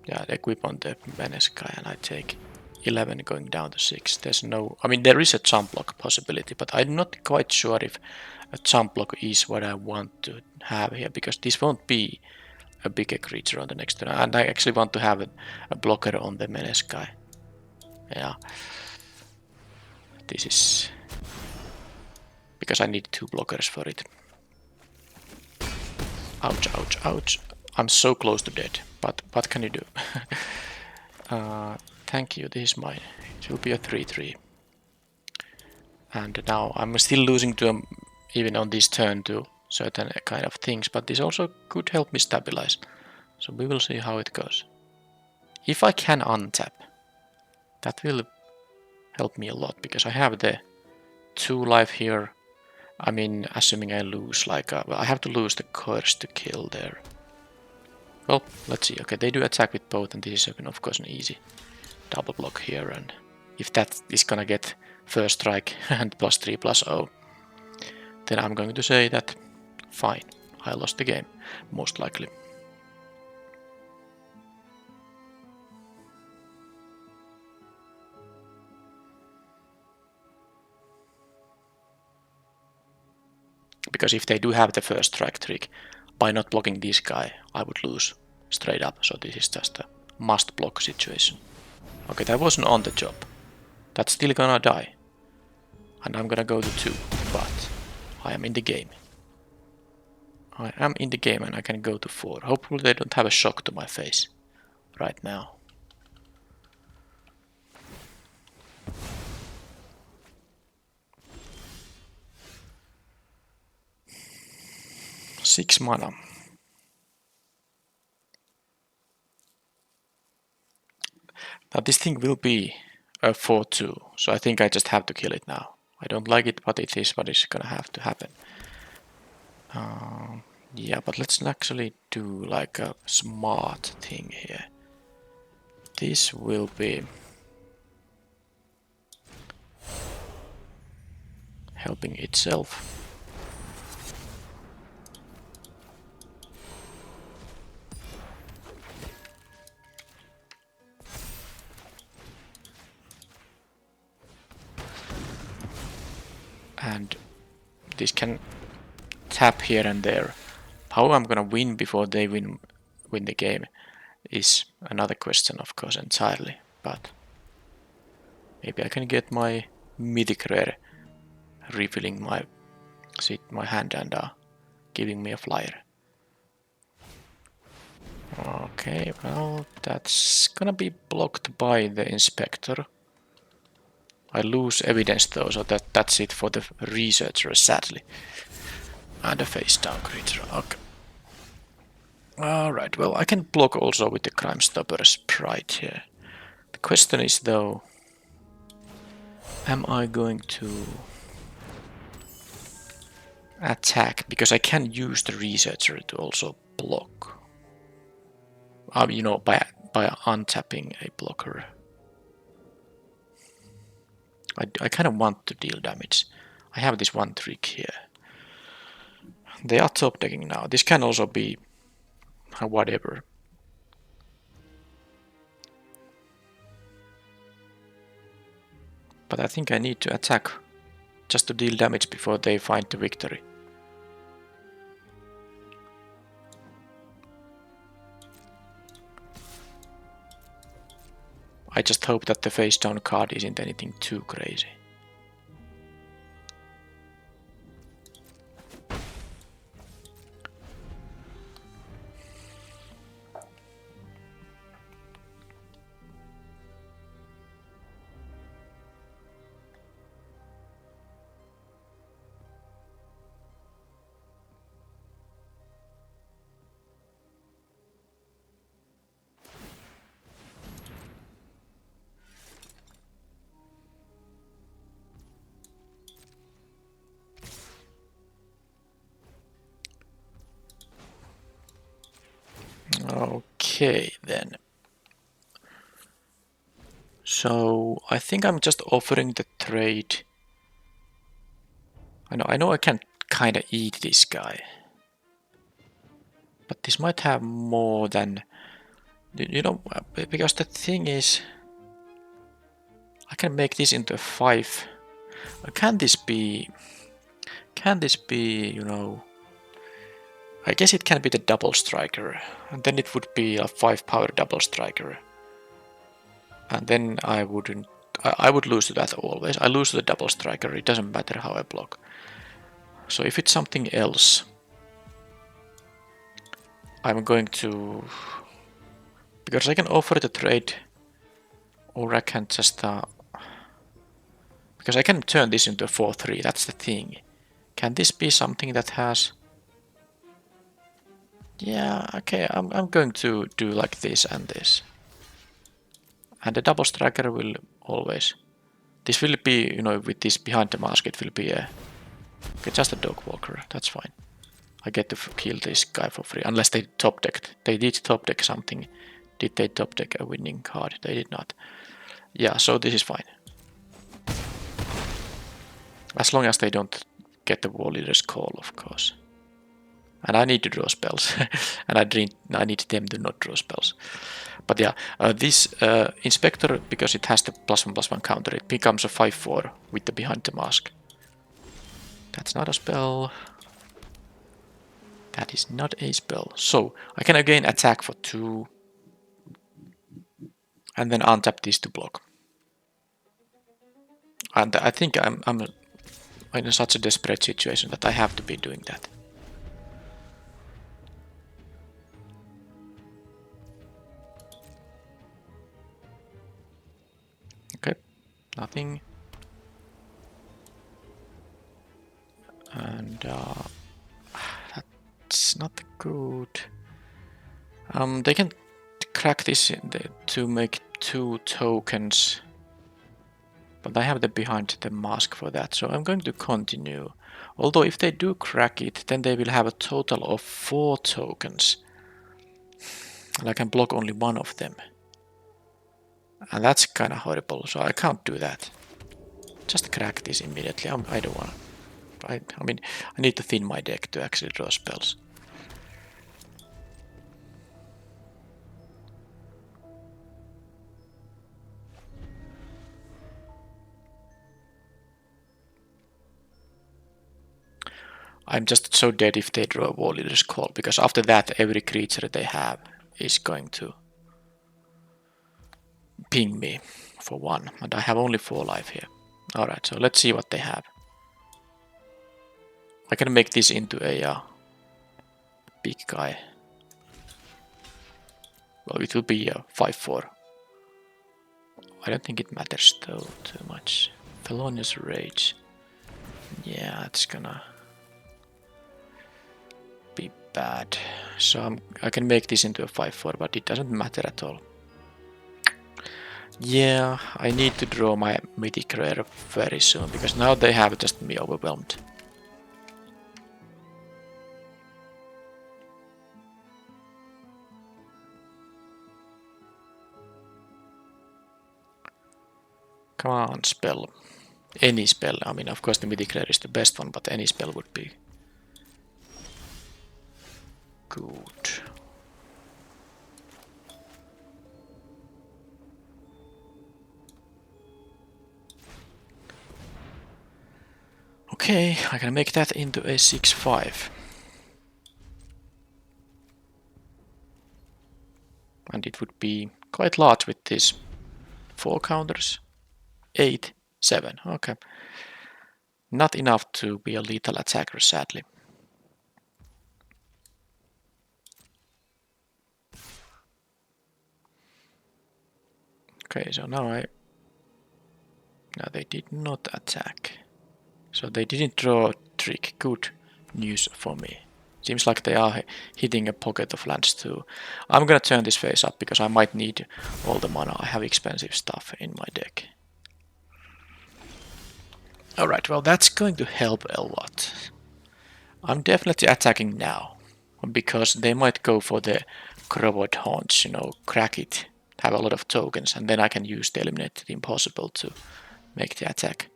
Speaker 1: Yeah, equip on the Menace guy, and I take 11 going down to 6. There's no... I mean, there is a jump block possibility, but I'm not quite sure if a jump block is what I want to have here, because this won't be a bigger creature on the next turn, and I actually want to have a blocker on the Menace guy. Yeah. This is... because I need 2 blockers for it. Ouch, ouch, ouch. I'm so close to dead, but what can you do? Thank you, this is mine. It will be a 3-3. And now I'm still losing to even on this turn to certain kind of things, but this also could help me stabilize. So we will see how it goes. If I can untap, that will help me a lot, because I have the 2 life here. I mean, assuming I lose well, I have to lose the curse to kill there. Well, let's see. Okay, they do attack with both, and this is of course an easy double block here, and if that is gonna get first strike and +3/+0, then I'm going to say that fine, I lost the game, most likely. Because if they do have the first strike trick, by not blocking this guy, I would lose straight up, so this is just a must block situation. Okay, that wasn't on the job. That's still gonna die. And I'm gonna go to 2, but I am in the game. I am in the game and I can go to 4. Hopefully they don't have a shock to my face right now. Six mana. Now this thing will be a 4-2, so I think I just have to kill it now. I don't like it, but it is what is gonna have to happen. Yeah, but let's actually do like a smart thing here. This will be helping itself. And this can tap here and there. How I'm gonna win before they win the game is another question, of course, entirely. But maybe I can get my mythic rare, refilling my hand and giving me a flyer. Okay, well, that's gonna be blocked by the inspector. I lose evidence though, so that's it for the researcher, sadly. And a face down creature, okay. Alright, well, I can block also with the Crime Stopper's Pride here. The question is though, am I going to attack? Because I can use the researcher to also block. You know, by untapping a blocker. I kind of want to deal damage. I have this one trick here. They are top decking now. This can also be whatever. But I think I need to attack just to deal damage before they find the victory. I just hope that the face down card isn't anything too crazy. Okay, then. So I think I'm just offering the trade. I know I can kind of eat this guy, but this might have more than, you know, because the thing is, I can make this into a 5. Can this be, you know, I guess it can be the double striker, and then it would be a 5 power double striker. And then I would lose to that always. I lose to the double striker, it doesn't matter how I block. So if it's something else, I'm going to, because I can offer the trade, or I can just, because I can turn this into a 4-3, that's the thing. Can this be something that has, yeah, okay, I'm going to do like this and this. And the double striker will always, this will be, you know, with this behind the mask, it will be a, okay, just a dog walker, that's fine. I get to kill this guy for free, unless they top decked. They did top deck something. Did they top deck a winning card? They did not. Yeah, so this is fine. As long as they don't get the War Leader's Call, of course. And I need to draw spells. And I need them to not draw spells. But yeah, this Inspector, because it has the +1/+1 counter, it becomes a 5/4 with the behind the mask. That's not a spell. That is not a spell. So I can again attack for 2. And then untap this to block. And I think I'm in such a desperate situation that I have to be doing that. Okay, nothing. And that's not good. They can crack this to make 2 tokens. But I have the behind the mask for that, so I'm going to continue. Although if they do crack it, then they will have a total of 4 tokens. And I can block only 1 of them. And that's kind of horrible, so I can't do that. Just crack this immediately. I don't want to. I mean, I need to thin my deck to actually draw spells. I'm just so dead if they draw a War Leader's Call, because after that every creature they have is going to ping me for 1, and I have only 4 life here. Alright, so let's see what they have. I can make this into a big guy. Well, it will be a 5/4. I don't think it matters though too much. Felonious Rage. Yeah, it's gonna be bad. So I can make this into a 5/4, but it doesn't matter at all. Yeah, I need to draw my Mythic Rare very soon, because now they have just me overwhelmed. Come on, spell. Any spell. I mean, of course the Mythic Rare is the best one, but any spell would be good. Okay, I can make that into a 6-5. And it would be quite large with these 4 counters. 8, 7, okay. Not enough to be a lethal attacker, sadly. Okay, so now they did not attack. So they didn't draw a trick. Good news for me. Seems like they are hitting a pocket of lands too. I'm gonna turn this face up because I might need all the mana. I have expensive stuff in my deck. Alright, well that's going to help a lot. I'm definitely attacking now. Because they might go for the Crowod Haunch, you know, crack it, have a lot of tokens, and then I can use the Eliminate the Impossible to make the attack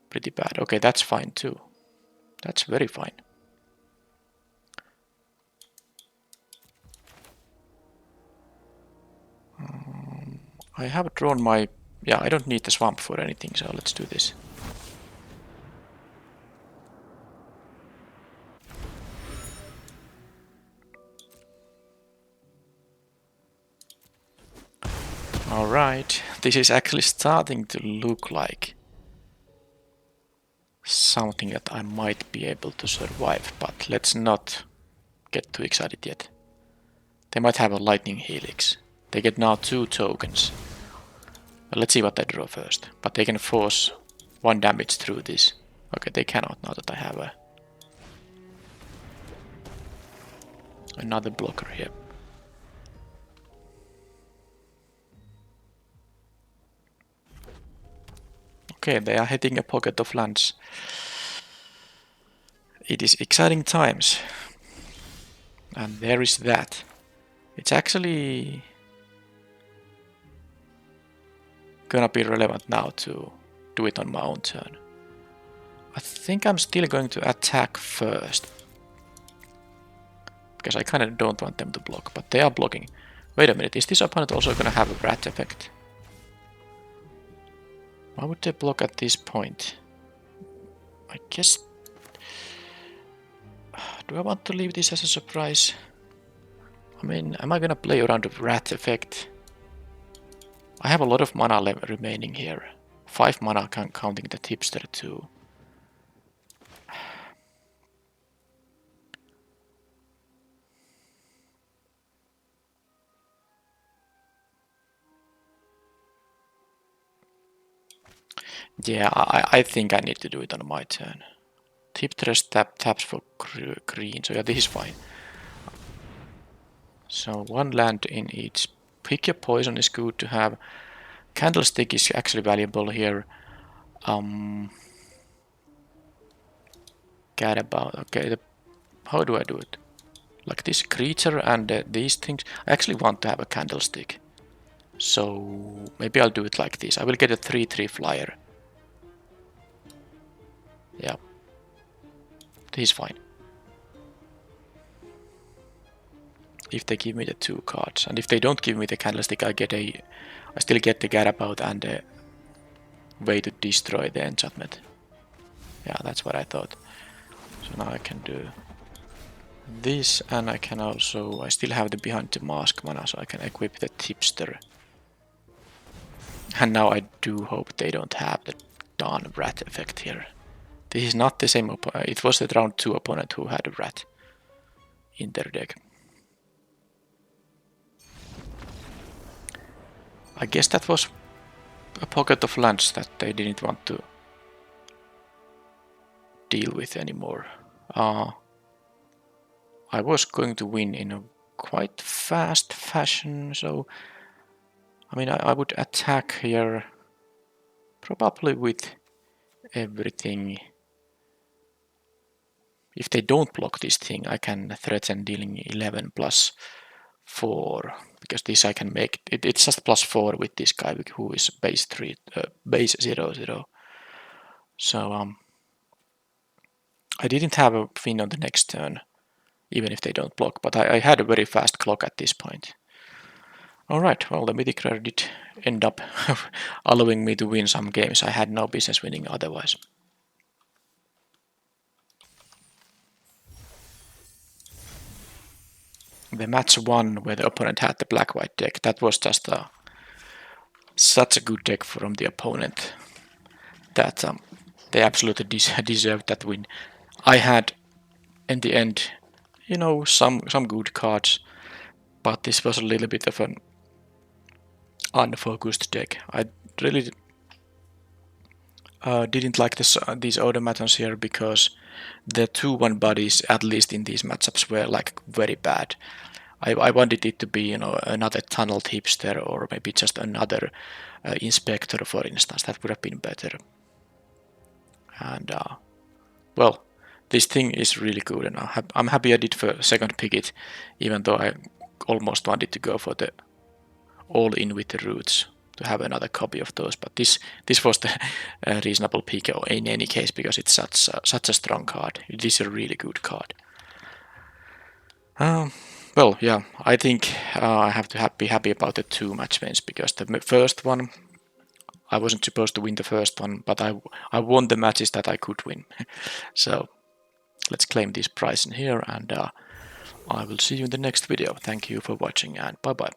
Speaker 1: pretty bad. Okay, that's fine too. That's very fine. I have drawn my... Yeah, I don't need the swamp for anything, so let's do this. Alright, this is actually starting to look like something that I might be able to survive, but let's not get too excited yet. They might have a Lightning Helix. They get now 2 tokens. Well, let's see what they draw first. But they can force 1 damage through this. Okay, they cannot now that I have another blocker here. Okay, they are hitting a pocket of lands. It is exciting times. And there is that. It's actually gonna be relevant now to do it on my own turn. I think I'm still going to attack first. Because I kinda don't want them to block, but they are blocking. Wait a minute, is this opponent also gonna have a rat effect? Why would they block at this point? I guess... Do I want to leave this as a surprise? I mean, am I gonna play around the rat effect? I have a lot of mana remaining here. 5 mana counting the tipster too. Yeah, I think I need to do it on my turn. Tiptress taps for green, so yeah, this is fine. So 1 land in each. Pick your poison is good to have. Candlestick is actually valuable here. Gadabout, okay, how do I do it? Like this creature and these things. I actually want to have a candlestick. So maybe I'll do it like this. I will get a 3/3 flyer. Yeah. This is fine. If they give me the 2 cards. And if they don't give me the candlestick, I still get the Gadabout and a way to destroy the enchantment. Yeah, that's what I thought. So now I can do this, and I can also... I still have the Behind the Mask mana, so I can equip the Tipster. And now I do hope they don't have the Dawn Rat effect here. This is not the same opponent. It was the round 2 opponent who had a rat in their deck. I guess that was a pocket of lands that they didn't want to deal with anymore. I was going to win in a quite fast fashion, so I mean I would attack here probably with everything. If they don't block this thing, I can threaten dealing 11 plus 4, because this I can make it's just plus 4 with this guy who is base 0/0. So I didn't have a fin on the next turn, even if they don't block, but I had a very fast clock at this point. Alright, well, the Mythic Rare did end up allowing me to win some games I had no business winning otherwise. the match 1 where the opponent had the black-white deck, that was just such a good deck from the opponent that they absolutely deserved that win. I had, in the end, you know, some good cards, but this was a little bit of an unfocused deck. I really didn't like these automatons here because the 2-1 bodies, at least in these matchups, were like very bad. I wanted it to be, you know, another tunnel tipster or maybe just another inspector, for instance. That would have been better. And well, this thing is really good, and I'm happy I did for second pick it, even though I almost wanted to go for the all-in with the roots to have another copy of those. But this was the reasonable pick in any case because it's such a strong card. It is a really good card. Well, yeah, I think I have to be happy about the 2 match wins because the first one, I wasn't supposed to win the first one, but I won the matches that I could win. So let's claim this prize in here, and I will see you in the next video. Thank you for watching, and bye bye.